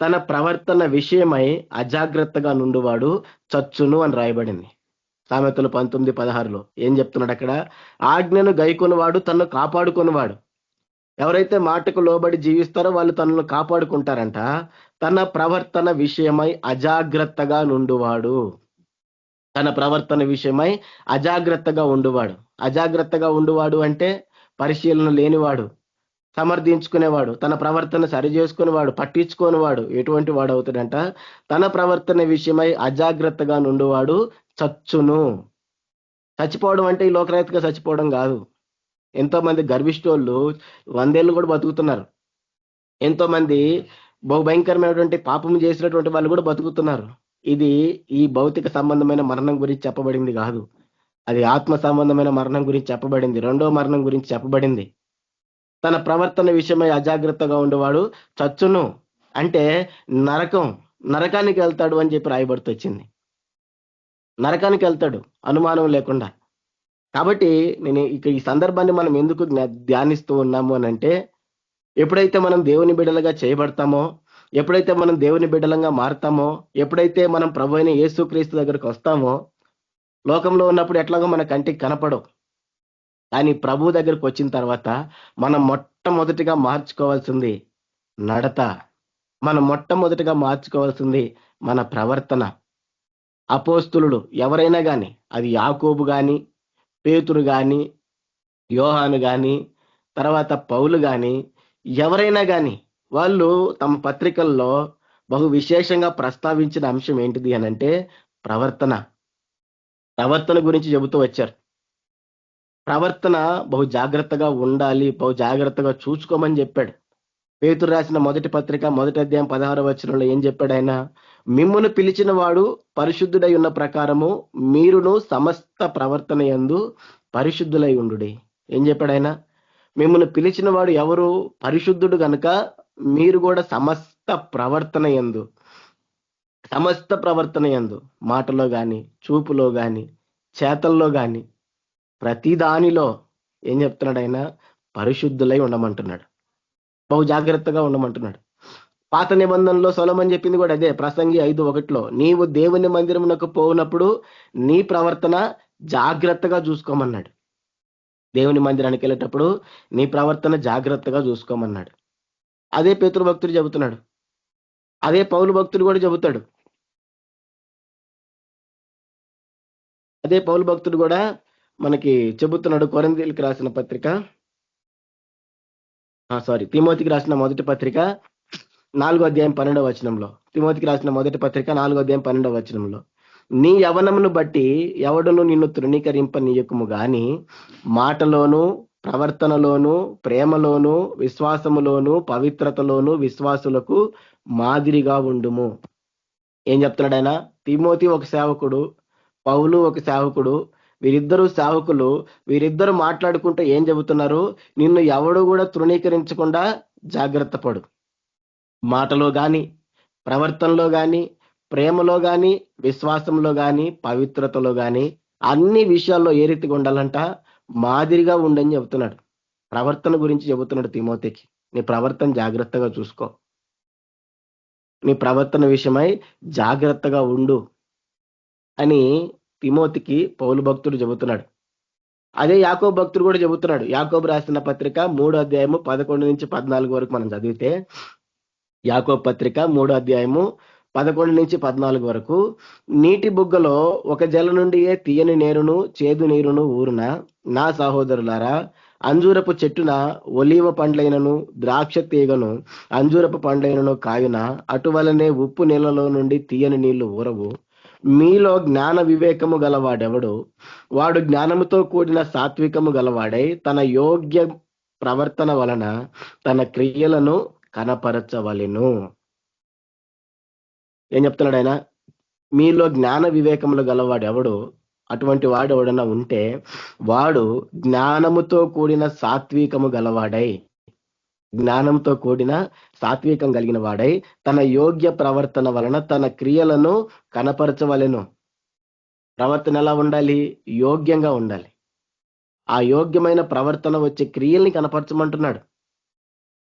తన ప్రవర్తన విషయమై అజాగ్రత్తగా నుండువాడు చచ్చును అని రాయబడింది. సామెతలు 19:16 ఏం చెప్తున్నాడు అక్కడ? ఆజ్ఞను గైకొనువాడు తన్ను కాపాడుకొనువాడు. ఎవరైతే మాటకు లోబడి జీవిస్తారో వాళ్ళు తనను కాపాడుకుంటారంట. తన ప్రవర్తన విషయమై అజాగ్రత్తగా నుండువాడు, తన ప్రవర్తన విషయమై అజాగ్రత్తగా ఉండువాడు. అజాగ్రత్తగా ఉండువాడు అంటే పరిశీలన లేనివాడు, సమర్థించుకునేవాడు, తన ప్రవర్తన సరి చేసుకునేవాడు, పట్టించుకునేవాడు ఎటువంటి వాడు అవుతాడంట? తన ప్రవర్తన విషయమై అజాగ్రత్తగా నుండువాడు చచ్చును. చచ్చిపోవడం అంటే ఈ లోకరీతిగా చచ్చిపోవడం కాదు. ఎంతో మంది గర్విష్ఠోళ్ళు 100 ఏళ్ళు కూడా బతుకుతున్నారు. ఎంతో మంది బహు భయంకరమైనటువంటి పాపం చేసినటువంటి వాళ్ళు కూడా బతుకుతున్నారు. ఇది ఈ భౌతిక సంబంధమైన మరణం గురించి చెప్పబడింది కాదు, అది ఆత్మ సంబంధమైన మరణం గురించి చెప్పబడింది, రెండో మరణం గురించి చెప్పబడింది. తన ప్రవర్తన విషయమై అజాగ్రత్తగా ఉండేవాడు చచ్చును అంటే నరకానికి వెళ్తాడు అని చెప్పి రాయబడుతూ వచ్చింది. నరకానికి వెళ్తాడు అనుమానం లేకుండా. కాబట్టి నేను ఇక ఈ సందర్భాన్ని మనం ఎందుకు ధ్యానిస్తూ ఉన్నాము అని అంటే, ఎప్పుడైతే మనం దేవుని బిడ్డలుగా చేయబడతామో, ఎప్పుడైతే మనం దేవుని బిడ్డలంగా మారుతామో, ఎప్పుడైతే మనం ప్రభు అయిన యేసుక్రీస్తు దగ్గరకు వస్తామో, లోకంలో ఉన్నప్పుడు ఎట్లాగో మన కంటికి కనపడవు, కానీ ప్రభు దగ్గరకు వచ్చిన తర్వాత మనం మొట్టమొదటిగా మార్చుకోవాల్సింది నడత, మనం మొట్టమొదటిగా మార్చుకోవాల్సింది మన ప్రవర్తన. అపోస్తులుడు ఎవరైనా కానీ, అది యాకోబు కానీ, పేతురు కానీ, యోహాను కానీ, తర్వాత పౌలు కానీ, ఎవరైనా కానీ వాళ్ళు తమ పత్రికల్లో బహు విశేషంగా ప్రస్తావించిన అంశం ఏంటిది అని అంటే ప్రవర్తన గురించి చెబుతూ వచ్చారు. ప్రవర్తన బహు జాగ్రత్తగా ఉండాలి, బహు జాగ్రత్తగా చూసుకోమని చెప్పాడు. పేతురు రాసిన మొదటి పత్రిక 1:16 ఏం చెప్పాడు ఆయన? మిమ్మును పిలిచిన వాడు పరిశుద్ధుడై ఉన్న ప్రకారము మీరును సమస్త ప్రవర్తన యందు పరిశుద్ధులై ఉండుడి. ఏం చెప్పాడు ఆయన? మిమ్మును పిలిచిన వాడు ఎవరు? పరిశుద్ధుడు గనుక మీరు కూడా సమస్త ప్రవర్తన యందు మాటలో గాని, చూపులో గాని, చేతల్లో గాని, ప్రతి దానిలో ఏం చెప్తున్నాడు ఆయన? పరిశుద్ధులై ఉండమంటున్నాడు, బహు జాగ్రత్తగా ఉండమంటున్నాడు. పాత నిబంధనలో సొలొమోను చెప్పింది కూడా అదే. ప్రసంగి 5:1 నీవు దేవుని మందిరమునకు పోవునప్పుడు నీ ప్రవర్తన జాగ్రత్తగా చూసుకోమన్నాడు. దేవుని మందిరానికి వెళ్ళేటప్పుడు నీ ప్రవర్తన జాగ్రత్తగా చూసుకోమన్నాడు. అదే పేతురు భక్తుడు చెబుతున్నాడు, అదే పౌలు భక్తుడు కూడా చెబుతాడు. అదే పౌలు భక్తుడు కూడా మనకి చెబుతున్నాడు. కొరింథీయులకు రాసిన పత్రిక, తిమోతికి రాసిన మొదటి పత్రిక 4:12 తిమోతికి రాసిన మొదటి పత్రిక 4:12 నీ యవనమును బట్టి ఎవడును నిన్ను తృణీకరింపనీయకుము గాని మాటలోను, ప్రవర్తనలోను, ప్రేమలోను, విశ్వాసములోను, పవిత్రతలోను విశ్వాసులకు మాదిరిగా ఉండుము. ఏం చెప్తున్నాడు ఆయన? తిమోతి ఒక సేవకుడు, పౌలు ఒక సేవకుడు, వీరిద్దరు సేవకులు. వీరిద్దరు మాట్లాడుకుంటే ఏం చెబుతున్నారు? నిన్ను ఎవడు కూడా తృణీకరించకుండా జాగ్రత్త పడు. మాటలో గాని, ప్రవర్తనలో గాని, ప్రేమలో గాని, విశ్వాసంలో గాని, పవిత్రతలో గాని, అన్ని విషయాల్లో ఏ రీతిగా ఉండాలంట? మాదిరిగా ఉండని చెబుతున్నాడు. ప్రవర్తన గురించి చెబుతున్నాడు తిమోతికి. నీ ప్రవర్తన జాగ్రత్తగా చూసుకో, నీ ప్రవర్తన విషయమై జాగ్రత్తగా ఉండు అని తిమోతికి పౌలు భక్తుడు చెబుతున్నాడు. అదే యాకోబు భక్తుడు కూడా చెబుతున్నాడు. యాకోబు రాసిన పత్రిక 3:11-14 మనం చదివితే, యాకోబు పత్రిక 3:11-14 నీటి బుగ్గలో ఒక జల నుండి తీయని నీరును చేదు నీరును ఊరున నా సహోదరులారా, అంజూరపు చెట్టున ఒలీవ పండ్లైనను ద్రాక్ష తీగను అంజూరపు పండ్లైనను కాయున అటువలనే ఉప్పు నీళ్ళలో నుండి తీయని నీళ్లు ఊరవు. మీలో జ్ఞాన వివేకము గలవాడెవడు? వాడు జ్ఞానముతో కూడిన సాత్వికము గలవాడై తన యోగ్య ప్రవర్తన వలన తన క్రియలను కనపరచవలెను. ఏం చెప్తున్నాడు ఆయన? మీలో జ్ఞాన వివేకములు గలవాడు ఎవడు? అటువంటి వాడు ఎవడన్నా ఉంటే వాడు జ్ఞానముతో కూడిన సాత్వికము గలవాడై, జ్ఞానంతో కూడిన సాత్వికం కలిగిన వాడై తన యోగ్య ప్రవర్తన వలన తన క్రియలను కనపరచవలెను. ప్రవర్తన ఎలా ఉండాలి? యోగ్యంగా ఉండాలి. ఆ యోగ్యమైన ప్రవర్తన వచ్చే క్రియల్ని కనపరచమంటున్నాడు.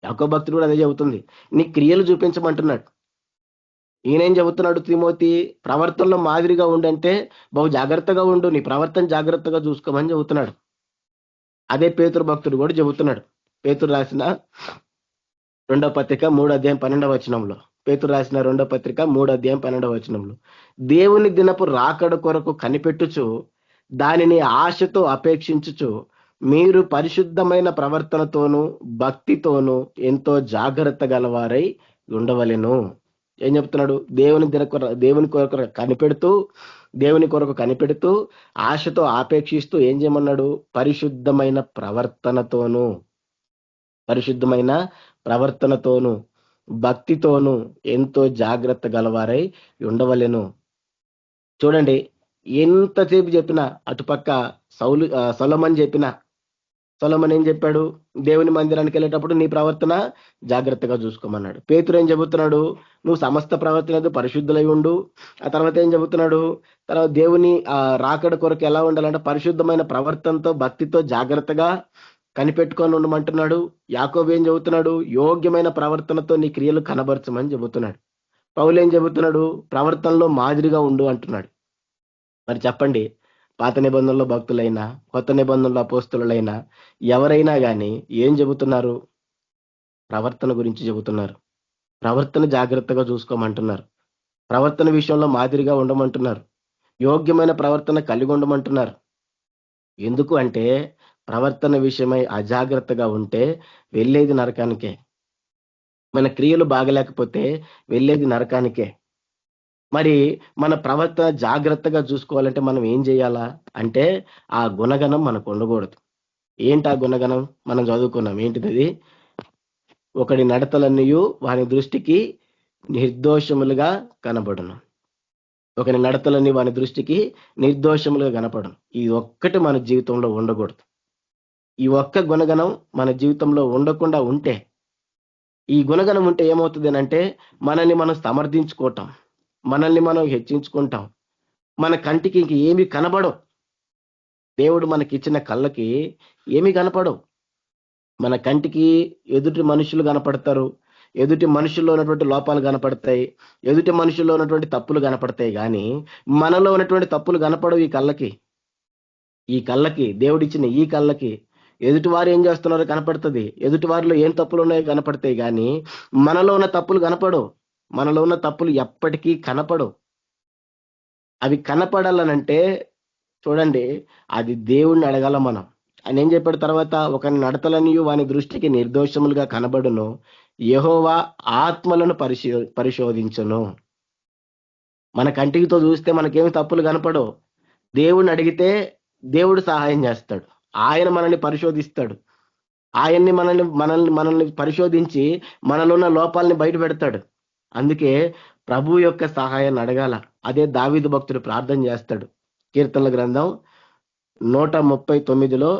యాకోబు భక్తుడు కూడా అదే చెబుతుంది, నీ క్రియలు చూపించమంటున్నాడు. ఈయనేం చెబుతున్నాడు, తిమోతి ప్రవర్తనలో మాదిరిగా ఉండంటే బహు జాగ్రత్తగా ఉండు, నీ ప్రవర్తన జాగ్రత్తగా చూసుకోమని చెబుతున్నాడు. అదే పేతురు భక్తుడు కూడా చెబుతున్నాడు. పేతురు రాసిన 2వ పత్రిక 3:12 పేతురు రాసిన 2వ పత్రిక 3:12 దేవుని దినపు రాకడ కొరకు కనిపెట్టుచు దానిని ఆశతో అపేక్షించుచు మీరు పరిశుద్ధమైన ప్రవర్తనతోనూ భక్తితోనూ ఎంతో జాగ్రత్త గలవారై ఉండవలెను. ఏం చెప్తున్నాడు, దేవుని కొరకు కనిపెడుతూ ఆశతో ఆపేక్షిస్తూ ఏం చేయమన్నాడు, పరిశుద్ధమైన ప్రవర్తనతోనూ భక్తితోనూ ఎంతో జాగ్రత్త గలవారై ఉండవలెను. చూడండి, ఎంతసేపు చెప్పినా అటుపక్క సొలొమోను ఏం చెప్పాడు, దేవుని మందిరానికి వెళ్ళేటప్పుడు నీ ప్రవర్తన జాగ్రత్తగా చూసుకోమన్నాడు. పేతురు ఏం చెబుతున్నాడు, నువ్వు సమస్త ప్రవర్తన పరిశుద్ధులై ఉండు. ఆ తర్వాత ఏం చెబుతున్నాడు, తర్వాత దేవుని రాకడ కొరకు ఎలా ఉండాలంటే పరిశుద్ధమైన ప్రవర్తనతో భక్తితో జాగ్రత్తగా కనిపెట్టుకొని ఉండమంటున్నాడు. యాకోబు ఏం చెబుతున్నాడు, యోగ్యమైన ప్రవర్తనతో నీ క్రియలు కనబరచమని చెబుతున్నాడు. పౌలు ఏం చెబుతున్నాడు, ప్రవర్తనలో మాదిరిగా ఉండు అంటున్నాడు. మరి చెప్పండి, పాత నిబంధనలో భక్తులైనా కొత్త నిబంధనలో అపోస్తులైనా ఎవరైనా కానీ ఏం చెబుతున్నారు, ప్రవర్తన గురించి చెబుతున్నారు. ప్రవర్తన జాగ్రత్తగా చూసుకోమంటున్నారు. ప్రవర్తన విషయంలో మాదిరిగా ఉండమంటున్నారు. యోగ్యమైన ప్రవర్తన కలిగి ఉండమంటున్నారు. ఎందుకు అంటే ప్రవర్తన విషయమై అజాగ్రత్తగా ఉంటే వెళ్ళేది నరకానికే. మన క్రియలు బాగలేకపోతే వెళ్ళేది నరకానికే. మరి మన ప్రవర్తన జాగ్రత్తగా చూసుకోవాలంటే మనం ఏం చేయాలా అంటే ఆ గుణగణం మనకు ఉండకూడదు. ఏంటి ఆ గుణగణం, మనం చదువుకున్నాం. ఏంటిది, ఒకడి నడతలన్నీ వాని దృష్టికి నిర్దోషములుగా కనబడును. ఒకరి నడతలన్నీ వాని దృష్టికి నిర్దోషములుగా కనపడను. ఈ ఒక్కటి మన జీవితంలో ఉండకూడదు. ఈ ఒక్క గుణగణం మన జీవితంలో ఉండకుండా ఉంటే, ఈ గుణగణం ఉంటే ఏమవుతుంది అంటే మనల్ని మనం సమర్థించుకోవటం, మనల్ని మనం హెచ్చించుకుంటాం. మన కంటికి ఇంక ఏమి కనబడవు. దేవుడు మనకిచ్చిన కళ్ళకి ఏమి కనపడవు. మన కంటికి ఎదుటి మనుషులు కనపడతారు, ఎదుటి మనుషుల్లో ఉన్నటువంటి లోపాలు కనపడతాయి, ఎదుటి మనుషుల్లో ఉన్నటువంటి తప్పులు కనపడతాయి. కానీ మనలో ఉన్నటువంటి తప్పులు కనపడవు. ఈ కళ్ళకి దేవుడిచ్చిన ఈ కళ్ళకి ఎదుటి వారు ఏం చేస్తున్నారో కనపడుతుంది, ఎదుటి వారిలో ఏం తప్పులు ఉన్నాయో కనపడతాయి. కానీ మనలో ఉన్న తప్పులు కనపడవు. మనలో ఉన్న తప్పులు ఎప్పటికీ కనపడవు. అవి కనపడాలనంటే చూడండి, అది దేవుణ్ణి అడగాల మనం. ఆయన ఏం చెప్పాడు తర్వాత, ఒకరి నడతలని వాని దృష్టికి నిర్దోషములుగా కనబడును, యెహోవా ఆత్మలను పరిశోధించును. మన కంటితో చూస్తే మనకేమి తప్పులు కనపడవు. దేవుణ్ణి అడిగితే దేవుడు సహాయం చేస్తాడు. ఆయన మనల్ని పరిశోధిస్తాడు. ఆయన్ని మనల్ని పరిశోధించి మనలో ఉన్న లోపాలని బయట పెడతాడు. అందుకే ప్రభు యొక్క సహాయాన్ని అడగాల. అదే దావీదు భక్తుడు ప్రార్థన చేస్తాడు. కీర్తనల గ్రంథం 139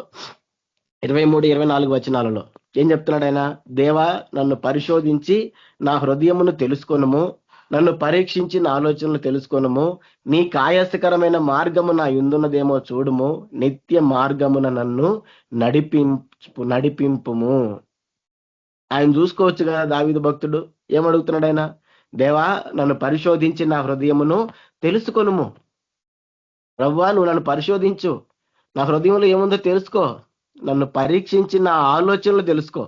23-24 ఏం చెప్తున్నాడు ఆయన, దేవా నన్ను పరిశోధించి నా హృదయమును తెలుసుకొనుము, నన్ను పరీక్షించి నా ఆలోచనలు తెలుసుకొనుము, నీ ఆయాసకరమైన మార్గము నా యుందున్నదేమో చూడుము, నిత్య మార్గమున నన్ను నడిపింపుము. ఆయన చూసుకోవచ్చు కదా. దావీదు భక్తుడు ఏమడుగుతున్నాడు, ఆయన దేవా నన్ను పరిశోధించి నా హృదయమును తెలుసుకొనుము. ప్రభువా నువ్వు నన్ను పరిశోధించు, నా హృదయంలో ఏముందో తెలుసుకో, నన్ను పరీక్షించి నా ఆలోచనలు తెలుసుకో,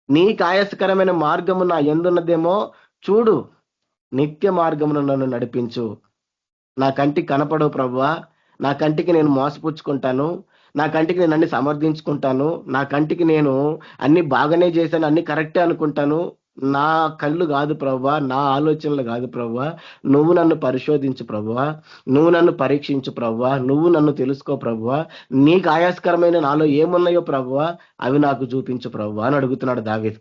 నీ ఆయాసకరమైన మార్గము నా యందున్నదేమో చూడు, నిత్య మార్గమును నన్ను నడిపించు. నా కంటికి కనపడవు ప్రభువా, నా కంటికి నేను మోసపుచ్చుకుంటాను, నా కంటికి నేను అన్ని సమర్థించుకుంటాను, నా కంటికి నేను అన్ని బాగానే చేశాను, అన్ని కరెక్టే అనుకుంటాను. నా కళ్ళు కాదు ప్రభువా, నా ఆలోచనలు కాదు ప్రభువా, నువ్వు నన్ను పరిశోధించు ప్రభువా, నువ్వు నన్ను పరీక్షించు ప్రభువా, నువ్వు నన్ను తెలుసుకో ప్రభువా, నీకు ఆయాస్కరమైన నాలో ఏమున్నాయో ప్రభువా అవి నాకు చూపించు ప్రభువా అని అడుగుతున్నాడు దావీదు.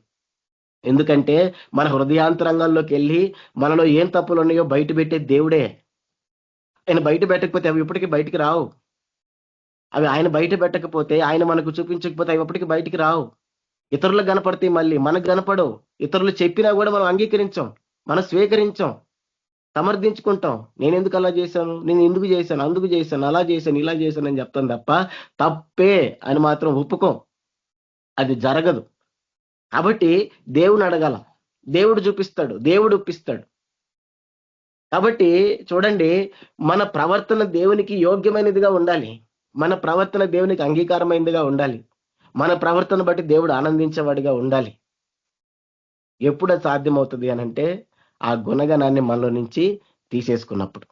ఎందుకంటే మన హృదయాంతరంగాల్లోకి వెళ్ళి మనలో ఏం తప్పులు ఉన్నాయో బయట పెట్టే దేవుడే. ఆయన బయట పెట్టకపోతే అవి ఇప్పటికీ బయటికి రావు. అవి ఆయన బయట పెట్టకపోతే, ఆయన మనకు చూపించకపోతే అవి ఎప్పటికీ బయటికి రావు. ఇతరులకు కనపడతాయి, మళ్ళీ మనకు కనపడవు. ఇతరులు చెప్పినా కూడా మనం అంగీకరించాం, మనం స్వీకరించాం. సమర్థించుకుంటాం. నేను ఎందుకు అలా చేశాను, నేను ఎందుకు చేశాను, అందుకు చేశాను, అలా చేశాను, ఇలా చేశాను అని చెప్తాను తప్ప తప్పే అని మాత్రం ఒప్పుకోం. అది జరగదు. కాబట్టి దేవుని అడగాల, దేవుడు చూపిస్తాడు, దేవుడు ఒప్పిస్తాడు. కాబట్టి చూడండి, మన ప్రవర్తన దేవునికి యోగ్యమైనదిగా ఉండాలి. మన ప్రవర్తన దేవునికి అంగీకారమైనదిగా ఉండాలి. మన ప్రవర్తన బట్టి దేవుడు ఆనందించేవాడిగా ఉండాలి. ఎప్పుడు అది సాధ్యమవుతుంది అని అంటే, ఆ గుణగణాన్ని మనలో నుంచి తీసేసుకున్నప్పుడు.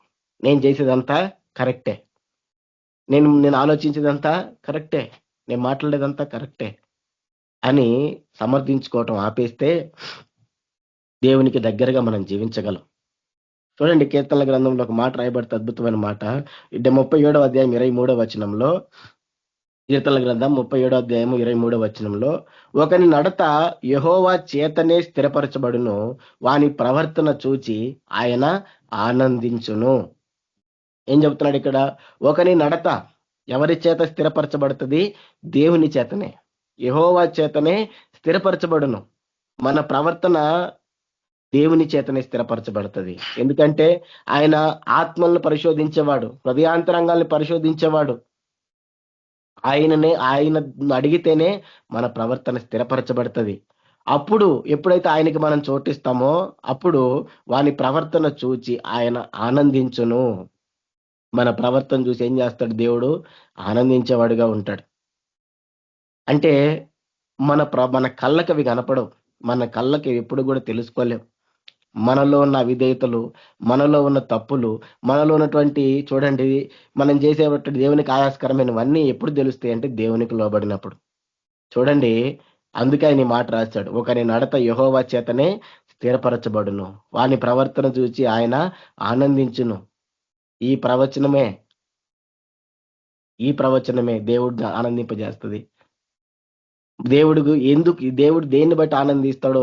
నేను చేసేదంతా కరెక్టే, నేను ఆలోచించేదంతా కరెక్టే, నేను మాట్లాడేదంతా కరెక్టే అని సమర్థించుకోవటం ఆపేస్తే దేవునికి దగ్గరగా మనం జీవించగలం. చూడండి, కీర్తనల గ్రంథంలో ఒక మాట రాయబడితే అద్భుతమైన మాట. 37వ అధ్యాయం 23వ వచనంలో, కీర్తనల గ్రంథం 37వ అధ్యాయం 23వ వచనంలో, ఒకని నడత యెహోవా చేతనే స్థిరపరచబడును, వాని ప్రవర్తన చూచి ఆయన ఆనందించును. ఏం చెప్తున్నాడు ఇక్కడ? ఒకని నడత ఎవరి చేత స్థిరపరచబడుతుంది? దేవుని చేతనే, యెహోవా చేతనే స్థిరపరచబడును. మన ప్రవర్తన దేవుని చేతనే స్థిరపరచబడుతుంది. ఎందుకంటే ఆయన ఆత్మలను పరిశోధించేవాడు, హృదయాంతరంగాల్ని పరిశోధించేవాడు. ఆయన అడిగితేనే మన ప్రవర్తన స్థిరపరచబడుతుంది. అప్పుడు ఎప్పుడైతే ఆయనకి మనం చోటిస్తామో అప్పుడు వాని ప్రవర్తన చూచి ఆయన ఆనందించును. మన ప్రవర్తన చూసి ఏం చేస్తాడు? దేవుడు ఆనందించేవాడుగా ఉంటాడు. అంటే మన కళ్ళకి అవి కనపడవు, మన కళ్ళకి ఎప్పుడు కూడా తెలుసుకోలేం. మనలో ఉన్న అవిధేయతలు, మనలో ఉన్న తప్పులు, మనలో ఉన్నటువంటి చూడండి, మనం చేసేటువంటి దేవునికి ఆయాస్కరమైనవన్నీ ఎప్పుడు తెలుస్తాయి అంటే దేవునికి లోబడినప్పుడు. చూడండి, అందుకే ఆయన ఈ మాట రాశాడు, ఒకని నడత యెహోవా చేతనే స్థిరపరచబడును, వాని ప్రవర్తన చూచి ఆయన ఆనందించును. ఈ ప్రవచనమే దేవుడు ఆనందింపజేస్తుంది. దేవుడు దేన్ని బట్టి ఆనందిస్తాడో,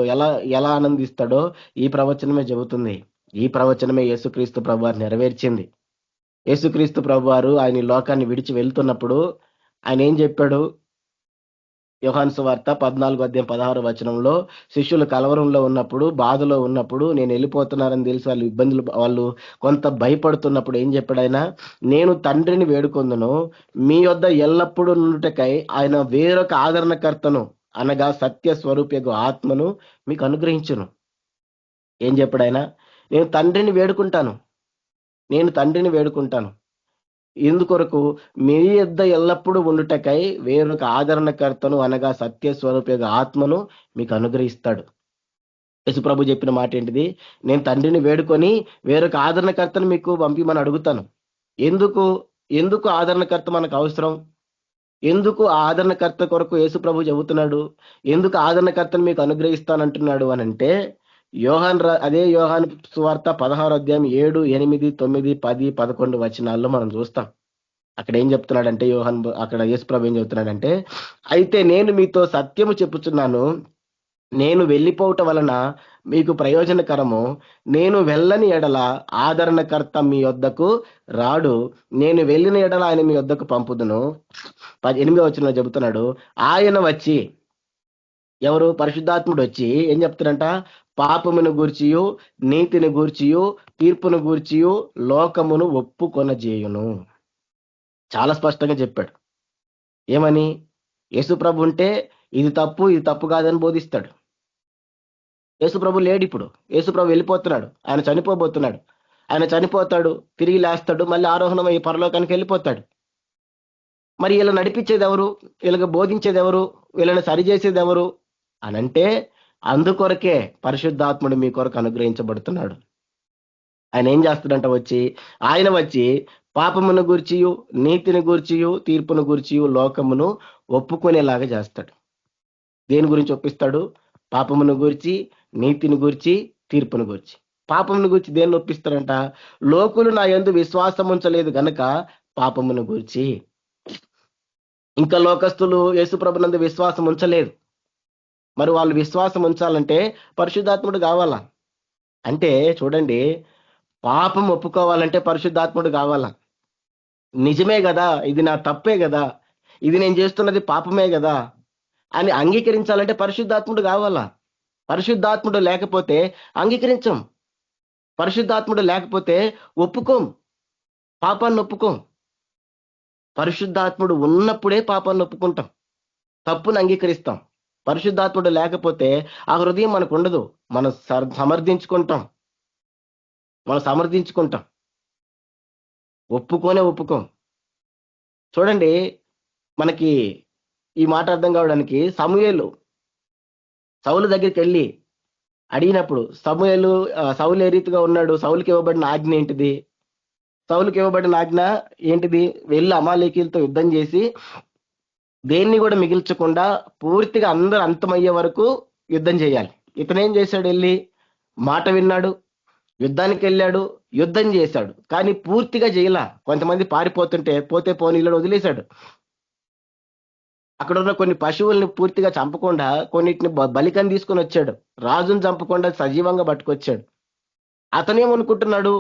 ఎలా ఆనందిస్తాడో ఈ ప్రవచనమే చెబుతుంది. ఈ ప్రవచనమే యేసుక్రీస్తు ప్రభువారు నెరవేర్చింది. యేసుక్రీస్తు ప్రభువారు ఆయన ఈ లోకాన్ని విడిచి వెళ్తున్నప్పుడు ఆయన ఏం చెప్పాడు? యోహాను సువార్త 14వ అధ్యాయం 16వ వచనంలో, శిష్యులు కలవరంలో ఉన్నప్పుడు, బాధలో ఉన్నప్పుడు, నేను వెళ్ళిపోతున్నారని తెలిసి వాళ్ళు కొంత భయపడుతున్నప్పుడు ఏం చెప్పాడు ఆయన? నేను తండ్రిని వేడుకొందును, మీ యొద్ద ఎల్లప్పుడూ నుండుటకై ఆయన వేరొక ఆదరణకర్తను, అనగా సత్య స్వరూపయగు ఆత్మను మీకు అనుగ్రహించును. ఏం చెప్పాడు ఆయన? నేను తండ్రిని వేడుకుంటాను. ఎందుకొరకు? మీ యొద్ద ఎల్లప్పుడూ ఉండుటకై వేరొక ఆదరణకర్తను, అనగా సత్య స్వరూపయగు ఆత్మను మీకు అనుగ్రహిస్తాడు. యేసుప్రభు చెప్పిన మాట ఏంటిది? నేను తండ్రిని వేడుకొని వేరొక ఆదరణకర్తను మీకు పంపిమని అడుగుతాను. ఎందుకు ఆదరణకర్త మనకు అవసరం? ఎందుకు ఆ ఆదరణకర్త కొరకు యేసుప్రభు చెబుతున్నాడు? ఎందుకు ఆదరణకర్తను మీకు అనుగ్రహిస్తానంటున్నాడు అని అంటే, అదే యోహాను సువార్త 16వ అధ్యాయం 7, 8, 9, 10, 11 వచనాల్లో మనం చూస్తాం. అక్కడ ఏం చెప్తున్నాడంటే అక్కడ యేసుప్రభు ఏం చెప్తున్నాడంటే, అయితే నేను మీతో సత్యము చెప్పుచున్నాను, నేను వెళ్ళిపోవటం వలన మీకు ప్రయోజనకరము, నేను వెళ్ళని ఎడల ఆదరణకర్త మీ యొద్దకు రాడు, నేను వెళ్ళిన ఎడల ఆయన మీ యొద్దకు పంపుదును. 8వ వచనంలో చెబుతున్నాడు, ఆయన వచ్చి, ఎవరు? పరిశుద్ధాత్ముడు వచ్చి ఏం చెప్తారంట? పాపమును గూర్చియు, నీతిని గూర్చియు, తీర్పును గూర్చియు లోకమును ఒప్పుకొనజేయును. చాలా స్పష్టంగా చెప్పాడు. ఏమని? యేసుప్రభు ఉంటే ఇది తప్పు కాదని బోధిస్తాడు. యేసుప్రభు లేడు ఇప్పుడు. యేసుప్రభు వెళ్ళిపోతున్నాడు, ఆయన చనిపోబోతున్నాడు. ఆయన చనిపోతాడు, తిరిగి లేస్తాడు, మళ్ళీ ఆరోహణమై పరలోకానికి వెళ్ళిపోతాడు. మరి వీళ్ళని నడిపించేది ఎవరు? వీళ్ళకి బోధించేది ఎవరు? వీళ్ళని సరిచేసేది ఎవరు అనంటే, అందుకొరకే పరిశుద్ధాత్ముడు మీ కొరకు అనుగ్రహించబడుతున్నాడు. ఆయన ఏం చేస్తాడంట? ఆయన వచ్చి పాపమును గూర్చియు, నీతిని గూర్చియు, తీర్పును గూర్చియు లోకమును ఒప్పుకునేలాగా చేస్తాడు. దేని గురించి ఒప్పిస్తాడు? పాపమును గూర్చి, నీతిని గూర్చి, తీర్పును గూర్చి. పాపమును గూర్చి దేన్ని ఒప్పిస్తాడంట? లోకులు నా యందు విశ్వాసం ఉంచలేదు గనక పాపమును గూర్చి. ఇంకా లోకస్తులు యేసుప్రభునందు విశ్వాసం ఉంచలేదు. మరి వాళ్ళు విశ్వాసం ఉంచాలంటే పరిశుద్ధాత్ముడు కావాలా? అంటే చూడండి, పాపం ఒప్పుకోవాలంటే పరిశుద్ధాత్ముడు కావాలా? నిజమే కదా, ఇది నా తప్పే కదా, ఇది నేను చేస్తున్నది పాపమే కదా అని అంగీకరించాలంటే పరిశుద్ధాత్ముడు కావాలా? పరిశుద్ధాత్ముడు లేకపోతే అంగీకరించం. పరిశుద్ధాత్ముడు లేకపోతే ఒప్పుకోం, పాపాన్ని ఒప్పుకోం. పరిశుద్ధాత్ముడు ఉన్నప్పుడే పాపాన్ని ఒప్పుకుంటాం, తప్పును అంగీకరిస్తాం. పరిశుద్ధాత్ముడు లేకపోతే ఆ హృదయం మనకు ఉండదు. మనం సమర్థించుకుంటాం, ఒప్పుకోం. చూడండి, మనకి ఈ మాట అర్థం కావడానికి సమూయేలు సౌలు దగ్గరికి వెళ్ళి అడిగినప్పుడు సౌలు ఏ రీతిగా ఉన్నాడు, సౌలుకి ఇవ్వబడిన ఆజ్ఞ ఏంటిది? సౌలుకి ఇవ్వబడిన ఆజ్ఞ ఏంటిది? వెళ్ళి అమాలేకీలతో యుద్ధం చేసి దేన్ని కూడా మిగిల్చకుండా పూర్తిగా అందరూ అంతమయ్యే వరకు యుద్ధం చేయాలి. ఇతనేం చేశాడు? వెళ్ళి మాట విన్నాడు, యుద్ధానికి వెళ్ళాడు, యుద్ధం చేశాడు, కానీ పూర్తిగా చేయలా. కొంతమంది పారిపోతుంటే పోతే పోనీళ్ళని వదిలేశాడు. అక్కడ ఉన్న కొన్ని పశువుల్ని పూర్తిగా చంపకుండా కొన్నిటిని బలికని తీసుకొని వచ్చాడు. రాజును చంపకుండా సజీవంగా పట్టుకొచ్చాడు. అతనేమనుకుంటున్నాడు,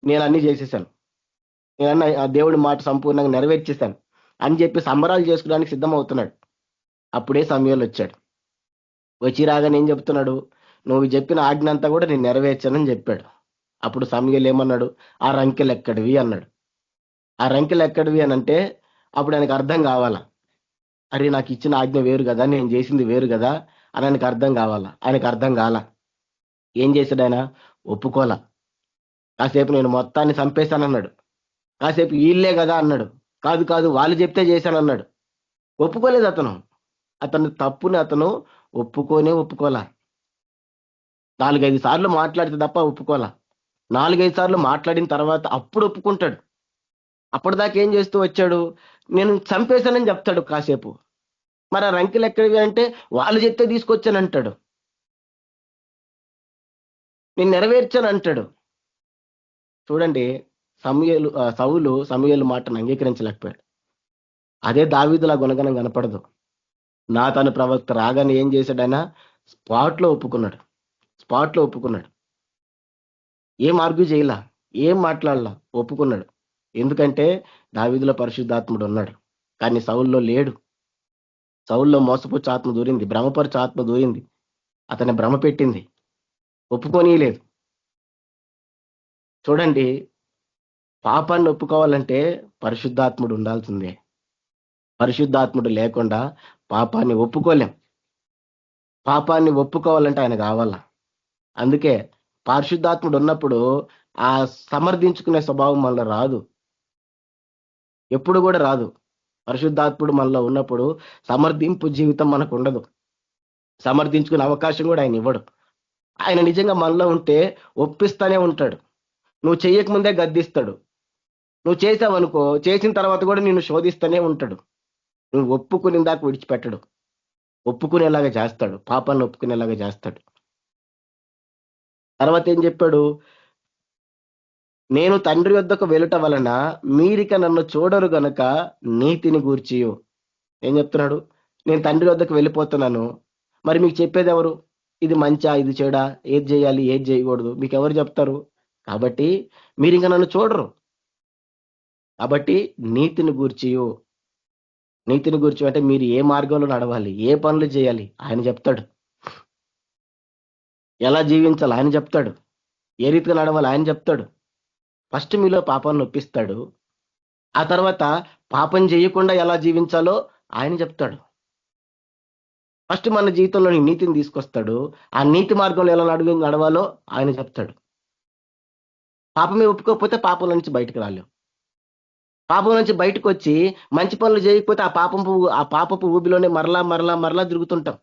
నేను అన్ని చేసేసాను, నేను ఆ దేవుడి మాట సంపూర్ణంగా నెరవేర్చేశాను అని చెప్పి సంబరాలు చేసుకోవడానికి సిద్ధమవుతున్నాడు. అప్పుడే సమూయేలు వచ్చాడు. వచ్చి రాగానే ఏం చెప్తున్నాడు? నువ్వు చెప్పిన ఆజ్ఞ అంతా కూడా నేను నెరవేర్చానని చెప్పాడు. అప్పుడు సమూయేలు ఏమన్నాడు? ఆ రంకెలు ఎక్కడివి అన్నాడు. ఆ రంకెలు ఎక్కడివి అని అంటే అప్పుడు ఆయనకు అర్థం కావాలా, అరే నాకు ఇచ్చిన ఆజ్ఞ వేరు కదా, నేను చేసింది వేరు కదా అని ఆయనకు అర్థం కావాలా. ఆయనకు అర్థం కాల. ఏం చేశాడు ఆయన? ఒప్పుకోలా. కాసేపు నేను మొత్తాన్ని చంపేశానన్నాడు. కాసేపు వీళ్ళే కదా అన్నాడు. కాదు వాళ్ళు చెప్తే చేశానన్నాడు. ఒప్పుకోలేదు అతను తప్పుని అతను ఒప్పుకోలా. 4-5 సార్లు మాట్లాడితే తప్ప ఒప్పుకోలా. 4-5 సార్లు మాట్లాడిన తర్వాత అప్పుడు ఒప్పుకుంటాడు. అప్పటిదాకా ఏం చేస్తూ వచ్చాడు? నేను చంపేశానని చెప్తాడు కాసేపు. మరి ఆ రంకెలు ఎక్కడివి అంటే వాళ్ళు చెప్తే తీసుకొచ్చానంటాడు, నేను నెరవేర్చాను అంటాడు. చూడండి, సౌలు సమూయేలు మాటను అంగీకరించలేకపోయాడు. అదే దావీదులా గుణగణం కనపడదు. నాతాను ప్రవక్త రాగానే ఏం చేశాడు? ఆయన స్పాట్లో ఒప్పుకున్నాడు. ఏం ఆర్గ్యూ చేయలా, ఏం మాట్లాడలా, ఒప్పుకున్నాడు. ఎందుకంటే దావీదులో పరిశుద్ధాత్ముడు ఉన్నాడు, కానీ సౌల్లో లేడు. సౌల్లో మోసపుచ్చు ఆత్మ దూరింది, భ్రమపరచు ఆత్మ దూరింది, అతన్ని భ్రమ పెట్టింది, ఒప్పుకోనీయలేదు. చూడండి, పాపాన్ని ఒప్పుకోవాలంటే పరిశుద్ధాత్ముడు ఉండాల్సిందే. పరిశుద్ధాత్ముడు లేకుండా పాపాన్ని ఒప్పుకోలేం. పాపాన్ని ఒప్పుకోవాలంటే ఆయన కావాలా. అందుకే పరిశుద్ధాత్ముడు ఉన్నప్పుడు ఆ సమర్థించుకునే స్వభావం మనలో రాదు, ఎప్పుడు కూడా రాదు. పరిశుద్ధాత్ముడు మనలో ఉన్నప్పుడు సమర్థింపు జీవితం మనకు ఉండదు. సమర్థించుకునే అవకాశం కూడా ఆయన ఇవ్వడు. ఆయన నిజంగా మనలో ఉంటే ఒప్పిస్తానే ఉంటాడు. నువ్వు చేయకముందే గద్దిస్తాడు. నువ్వు చేసావనుకో, చేసిన తర్వాత కూడా నిన్ను శోధిస్తూనే ఉంటాడు. నువ్వు ఒప్పుకుని దాకా విడిచిపెట్టడు, ఒప్పుకునేలాగా చేస్తాడు, పాపాన్ని ఒప్పుకునేలాగా చేస్తాడు. తర్వాత ఏం చెప్పాడు? నేను తండ్రి వద్దకు వెలుట వలన మీరిక నన్ను చూడరు గనక నీతిని గూర్చియు. ఏం చెప్తున్నాడు? నేను తండ్రి వద్దకు వెళ్ళిపోతున్నాను, మరి మీకు చెప్పేది ఎవరు? ఇది మంచా, ఇది చెడా, ఏది చేయాలి, ఏది చేయకూడదు మీకు ఎవరు చెప్తారు? కాబట్టి మీరు ఇంకా నన్ను చూడరు. కాబట్టి నీతిని గూర్చియు అంటే మీరు ఏ మార్గంలో నడవాలి, ఏ పనులు చేయాలి ఆయన చెప్తాడు. ఎలా జీవించాలి ఆయన చెప్తాడు. ఏ రీతిగా నడవాలి ఆయన చెప్తాడు. ఫస్ట్ మీలో పాపాన్ని ఒప్పిస్తాడు, ఆ తర్వాత పాపం చేయకుండా ఎలా జీవించాలో ఆయన చెప్తాడు. ఫస్ట్ మన జీవితంలో నీతిని తీసుకొస్తాడు, ఆ నీతి మార్గంలో ఎలా నడవాలో ఆయన చెప్తాడు. పాపమే ఒప్పుకోకపోతే పాపం నుంచి బయటకు రాలేం. పాపం నుంచి బయటకు వచ్చి మంచి పనులు చేయకపోతే ఆ పాపపు ఊబిలోనే మరలా తిరుగుతుంటాం.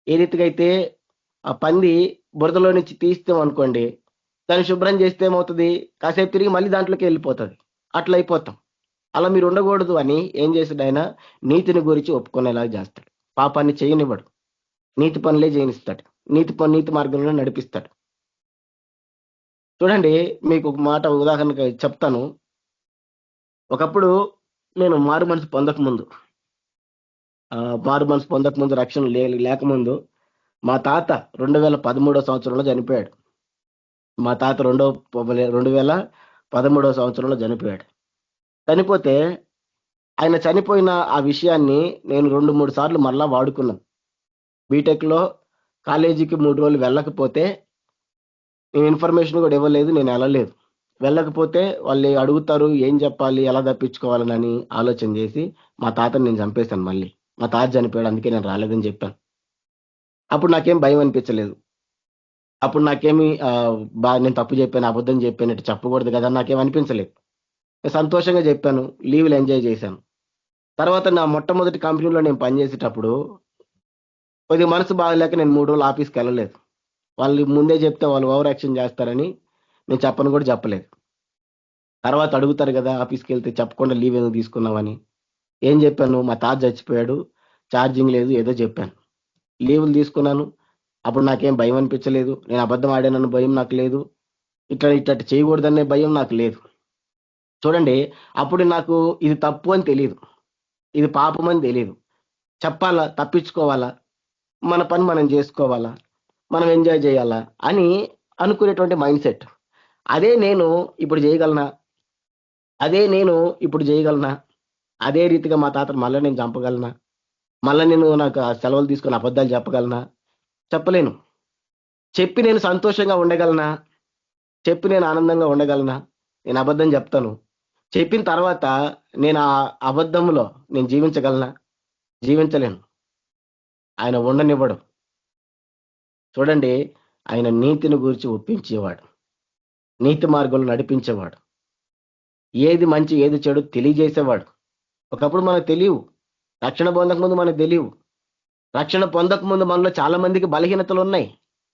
ఏ రీతిగా అయితే ఆ పంది బురదలో నుంచి తీస్తాం అనుకోండి, దాన్ని శుభ్రం చేస్తే ఏమవుతుంది? కాసేపు తిరిగి మళ్ళీ దాంట్లోకి వెళ్ళిపోతుంది. అట్లా అయిపోతాం. అలా మీరు ఉండకూడదు అని ఏం చేస్తాడు? ఆయన నీతిని గురించి ఒప్పుకునేలా చేస్తాడు. పాపాన్ని చేయనివ్వడు, నీతి పనులే చేయనిస్తాడు, నీతి మార్గంలో నడిపిస్తాడు. చూడండి, మీకు ఒక మాట ఉదాహరణగా చెప్తాను. ఒకప్పుడు నేను మారు మనసు పొందకముందు రక్షణ లేకముందు మా తాత 2013 సంవత్సరంలో చనిపోయాడు. మా తాత 2013 సంవత్సరంలో చనిపోయాడు. చనిపోతే ఆయన చనిపోయిన ఆ విషయాన్ని నేను 2-3 సార్లు మరలా వాడుకున్నాను. బీటెక్లో కాలేజీకి 3 రోజులు వెళ్ళకపోతే నేను ఇన్ఫర్మేషన్ కూడా ఇవ్వలేదు, నేను వెళ్ళలేదు. వెళ్ళకపోతే వాళ్ళు అడుగుతారు ఏం చెప్పాలి, ఎలా తప్పించుకోవాలని ఆలోచన చేసి మా తాతని నేను చంపేశాను. మళ్ళీ మా తాత చనిపోయాడు, అందుకే నేను రాలేదని చెప్పాను. అప్పుడు నాకేం భయం అనిపించలేదు. అప్పుడు నాకేమి నేను తప్పు చెప్పాను, అబద్ధం చెప్పాను, చెప్పకూడదు కదా నాకేం అనిపించలేదు. నేను సంతోషంగా చెప్పాను, లీవ్లు ఎంజాయ్ చేశాను. తర్వాత నా మొట్టమొదటి కంపెనీలో నేను పనిచేసేటప్పుడు కొద్దిగా మనసు బాగలేక నేను 3 రోజులు ఆఫీస్కి వెళ్ళలేదు. వాళ్ళు ముందే చెప్తే వాళ్ళు ఓవర్ యాక్షన్ చేస్తారని నేను చెప్పను కూడా చెప్పలేదు. తర్వాత అడుగుతారు కదా ఆఫీస్కి వెళ్తే, చెప్పకుండా లీవ్ ఎందుకు తీసుకున్నావని. ఏం చెప్పాను, మా తాత చచ్చిపోయాడు, ఛార్జింగ్ లేదు, ఏదో చెప్పాను. లీవులు తీసుకున్నాను. అప్పుడు నాకేం భయం అనిపించలేదు. నేను అబద్ధం ఆడానన్న భయం నాకు లేదు. ఇట్లా చేయకూడదనే భయం నాకు లేదు. చూడండి, అప్పుడు నాకు ఇది తప్పు అని తెలియదు, ఇది పాపం అని తెలియదు. చెప్పాలా, తప్పించుకోవాలా, మన పని మనం చేసుకోవాలా, మనం ఎంజాయ్ చేయాలా అని అనుకునేటువంటి మైండ్ సెట్. అదే నేను ఇప్పుడు చేయగలనా, అదే నేను ఇప్పుడు చేయగలనా, అదే రీతిగా మా తాతను మళ్ళీ నేను చంపగలనా, మళ్ళీ నేను నాకు ఆ సెలవులు తీసుకొని అబద్ధాలు చెప్పగలనా? చెప్పలేను. చెప్పి నేను సంతోషంగా ఉండగలనా? చెప్పి నేను ఆనందంగా ఉండగలనా? నేను అబద్ధం చెప్తాను. చెప్పిన తర్వాత నేను ఆ అబద్ధంలో నేను జీవించగలనా? జీవించలేను. ఆయన ఉండనివ్వడు. చూడండి, ఆయన నీతిని గురించి ఒప్పించేవాడు, నీతి మార్గంలో నడిపించేవాడు, ఏది మంచి ఏది చెడు తెలియజేసేవాడు. ఒకప్పుడు మనకు తెలియవు, రక్షణ పొందక ముందు మనకు తెలియవు. రక్షణ పొందక ముందు మనలో చాలా మందికి బలహీనతలు ఉన్నాయి.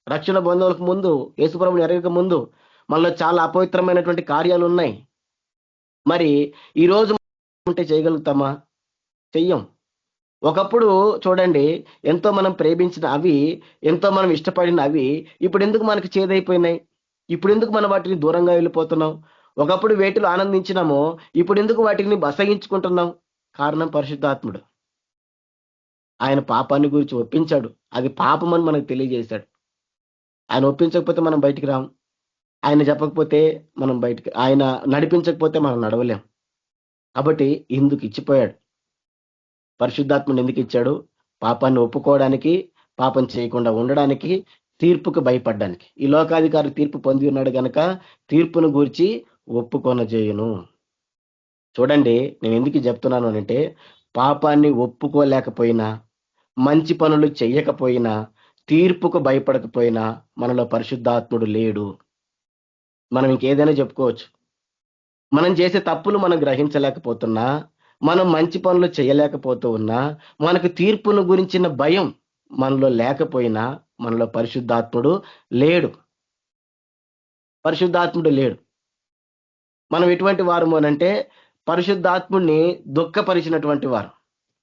రక్షణ పొందక ముందు, యేసుప్రభుని ఎరగక ముందు మనలో చాలా అపవిత్రమైనటువంటి కార్యాలు ఉన్నాయి. మరి ఈ రోజు ఉంటే చేయగలుగుతామా? చెయ్యం. ఒకప్పుడు చూడండి, ఎంతో మనం ప్రేమించిన అవి, ఎంతో మనం ఇష్టపడిన అవి ఇప్పుడు ఎందుకు మనకి చేదైపోయినాయి? ఇప్పుడు ఎందుకు మనం వాటిని దూరంగా వెళ్ళిపోతున్నాం? ఒకప్పుడు వేటిలో ఆనందించినామో ఇప్పుడు ఎందుకు వాటిని బసగించుకుంటున్నాం? కారణం పరిశుద్ధాత్ముడు. ఆయన పాపాన్ని గురించి ఒప్పించాడు, అది పాపమని మనకు తెలియజేశాడు. ఆయన ఒప్పించకపోతే మనం బయటికి రాం. ఆయన చెప్పకపోతే మనం బయటికి, ఆయన నడిపించకపోతే మనం నడవలేం. కాబట్టి ఇందుకు ఇచ్చిపోయాడు. పరిశుద్ధాత్మను ఎందుకు ఇచ్చాడు? పాపాన్ని ఒప్పుకోవడానికి, పాపం చేయకుండా ఉండడానికి, తీర్పుకు భయపడడానికి. ఈ లోకాధికారి తీర్పు పొంది ఉన్నాడు గనక తీర్పును గూర్చి ఒప్పుకొనజేయును. చూడండి, నేను ఎందుకు చెప్తున్నాను అంటే, పాపాన్ని ఒప్పుకోలేకపోయినా, మంచి పనులు చెయ్యకపోయినా, తీర్పుకు భయపడకపోయినా మనలో పరిశుద్ధాత్ముడు లేడు. మనం ఇంకేదైనా చెప్పుకోవచ్చు. మనం చేసే తప్పులు మనం గ్రహించలేకపోతున్నా, మనం మంచి పనులు చేయలేకపోతూ ఉన్నా, మనకు తీర్పును గురించిన భయం మనలో లేకపోయినా మనలో పరిశుద్ధాత్ముడు లేడు. పరిశుద్ధాత్ముడు లేడు. మనం ఎటువంటి వారము అనంటే, పరిశుద్ధాత్ముడిని దుఃఖపరిచినటువంటి వారు.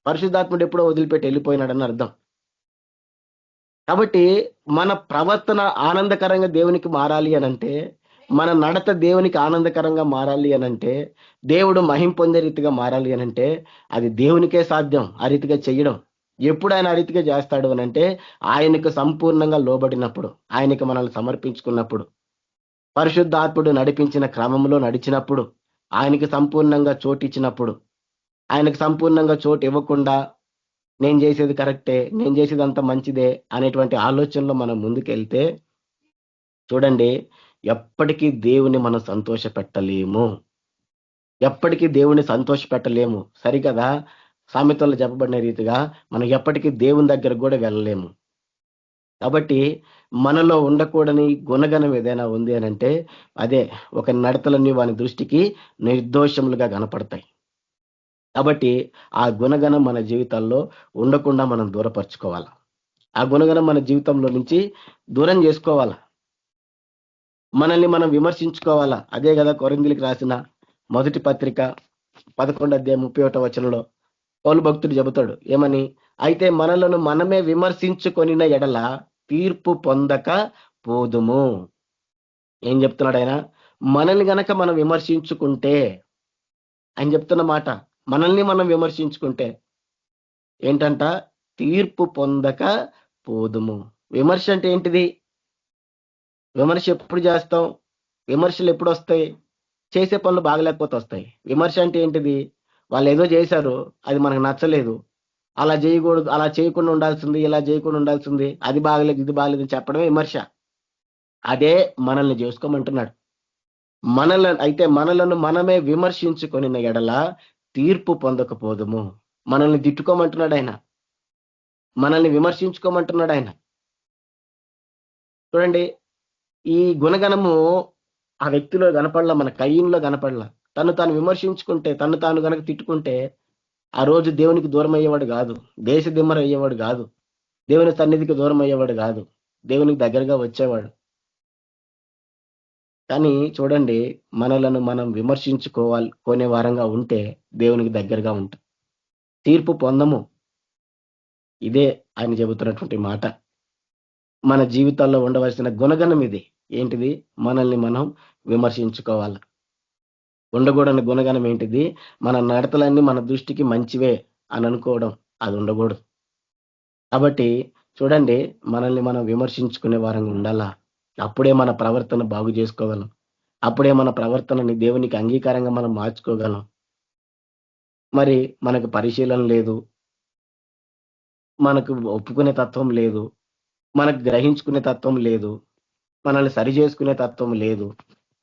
పరిశుద్ధాత్ముడు ఎప్పుడో వదిలిపెట్టి వెళ్ళిపోయినాడని అర్థం. కాబట్టి మన ప్రవర్తన ఆనందకరంగా దేవునికి మారాలి అనంటే, మన నడత దేవునికి ఆనందకరంగా మారాలి అనంటే, దేవుడు మహిం పొందే రీతిగా మారాలి అనంటే, అది దేవునికే సాధ్యం ఆ రీతిగా చెయ్యడం. ఎప్పుడు ఆయన ఆ రీతిగా చేస్తాడు అనంటే, ఆయనకు సంపూర్ణంగా లోబడినప్పుడు, ఆయనకు మనల్ని సమర్పించుకున్నప్పుడు, పరిశుద్ధాత్ముడు నడిపించిన క్రమంలో నడిచినప్పుడు, ఆయనకి సంపూర్ణంగా చోటు ఇచ్చినప్పుడు. ఆయనకు సంపూర్ణంగా చోటు ఇవ్వకుండా నేను చేసేది కరెక్టే, నేను చేసేది అంత మంచిదే అనేటువంటి ఆలోచనలో మనం ముందుకెళ్తే, చూడండి, ఎప్పటికీ దేవుని మనం సంతోష పెట్టలేము. ఎప్పటికీ దేవుని సంతోష పెట్టలేము. సరికదా? సామెతల్లో చెప్పబడిన రీతిగా మనం ఎప్పటికీ దేవుని దగ్గరకు కూడా వెళ్ళలేము. కాబట్టి మనలో ఉండకూడని గుణగణం ఏదైనా ఉంది అనంటే, అదే ఒక నడతలన్నీ వాని దృష్టికి నిర్దోషములుగా కనపడతాయి. కాబట్టి ఆ గుణగణం మన జీవితాల్లో ఉండకుండా మనం దూరపరచుకోవాలి. ఆ గుణగణం మన జీవితంలో నుంచి దూరం చేసుకోవాలా. మనల్ని మనం విమర్శించుకోవాలా. అదే కదా కొరింథీయులకు రాసిన మొదటి పత్రిక 11వ అధ్యాయం 31వ వచనంలో పౌలు భక్తుడు చెబుతాడు ఏమని? అయితే మనలను మనమే విమర్శించుకొనిన ఎడల తీర్పు పొందక పోదుము. ఏం చెప్తున్నాడు ఆయన? మనల్ని గనక మనం విమర్శించుకుంటే, ఆయన చెప్తున్న మాట, మనల్ని మనం విమర్శించుకుంటే ఏంటంట? తీర్పు పొందక పోదుము. విమర్శ అంటే ఏంటిది? విమర్శ ఎప్పుడు చేస్తాం? విమర్శలు ఎప్పుడు వస్తాయి? చేసే పనులు బాగలేకపోతే వస్తాయి. విమర్శ అంటే ఏంటిది? వాళ్ళు ఏదో చేశారు, అది మనకు నచ్చలేదు, అలా చేయకూడదు, అలా చేయకుండా ఉండాల్సింది, ఇలా చేయకుండా ఉండాల్సింది, అది బాగలేదు, ఇది బాగలేదు అని చెప్పడమే విమర్శ. అదే మనల్ని చేసుకోమంటున్నాడు. మనలను మనమే విమర్శించుకొని ఎడల తీర్పు పొందకపోదుము. మనల్ని తిట్టుకోమంటున్నాడు ఆయన, మనల్ని విమర్శించుకోమంటున్నాడు ఆయన. చూడండి, ఈ గుణగణము ఆ వ్యక్తిలో కనపడలా, మన కయ్యంలో కనపడలా. తను తాను విమర్శించుకుంటే, తను తాను గనక తిట్టుకుంటే ఆ రోజు దేవునికి దూరం అయ్యేవాడు కాదు, దేశ దిమ్మర అయ్యేవాడు కాదు, దేవుని సన్నిధికి దూరం అయ్యేవాడు కాదు, దేవునికి దగ్గరగా వచ్చేవాడు. కానీ చూడండి, మనలను మనం కొనే వారంగా ఉంటే దేవునికి దగ్గరగా ఉంటాం, తీర్పు పొందము. ఇదే ఆయన చెబుతున్నటువంటి మాట. మన జీవితాల్లో ఉండవలసిన గుణగణం ఇది. ఏంటిది? మనల్ని మనం విమర్శించుకోవాలి. ఉండకూడని గుణగణం ఏంటిది? మన నడతలన్నీ మన దృష్టికి మంచివే అని అనుకోవడం, అది ఉండకూడదు. కాబట్టి చూడండి, మనల్ని మనం విమర్శించుకునే వారంగా ఉండాలా. అప్పుడే మన ప్రవర్తన బాగు చేసుకోగలం. అప్పుడే మన ప్రవర్తనని దేవునికి అంగీకారంగా మనం మార్చుకోగలం. మరి మనకు పరిశీలన లేదు, మనకు ఒప్పుకునే తత్వం లేదు, మనకు గ్రహించుకునే తత్వం లేదు, మనల్ని సరి చేసుకునే తత్వం లేదు,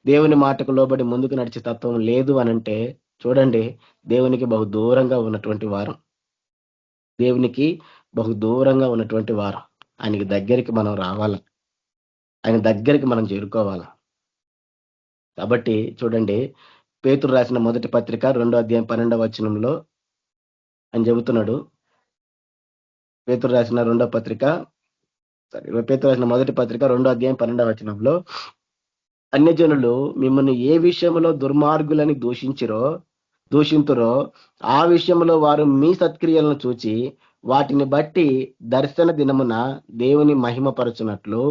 దేవుని మాటకు లోబడి ముందుకు నడిచే తత్వం లేదు అనంటే చూడండి, దేవునికి బహు దూరంగా ఉన్నటువంటి వారం. దేవునికి బహు దూరంగా ఉన్నటువంటి వారం. ఆయనకి దగ్గరికి మనం రావాలా, ఆయన దగ్గరికి మనం చేరుకోవాలా. కాబట్టి చూడండి, పేతురు రాసిన మొదటి పత్రిక 2వ అధ్యాయం 12వ వచనంలో ఆయన చెబుతున్నాడు. పేతురు రాసిన మొదటి పత్రిక 2వ అధ్యాయం 12వ వచనంలో, అన్యజనులు మిమ్మల్ని ఏ విషయంలో దుర్మార్గులని దూషింతురో ఆ విషయంలో వారు మీ సత్క్రియలను చూచి వాటిని బట్టి దర్శన దినమున దేవుని మహిమపరచునట్లు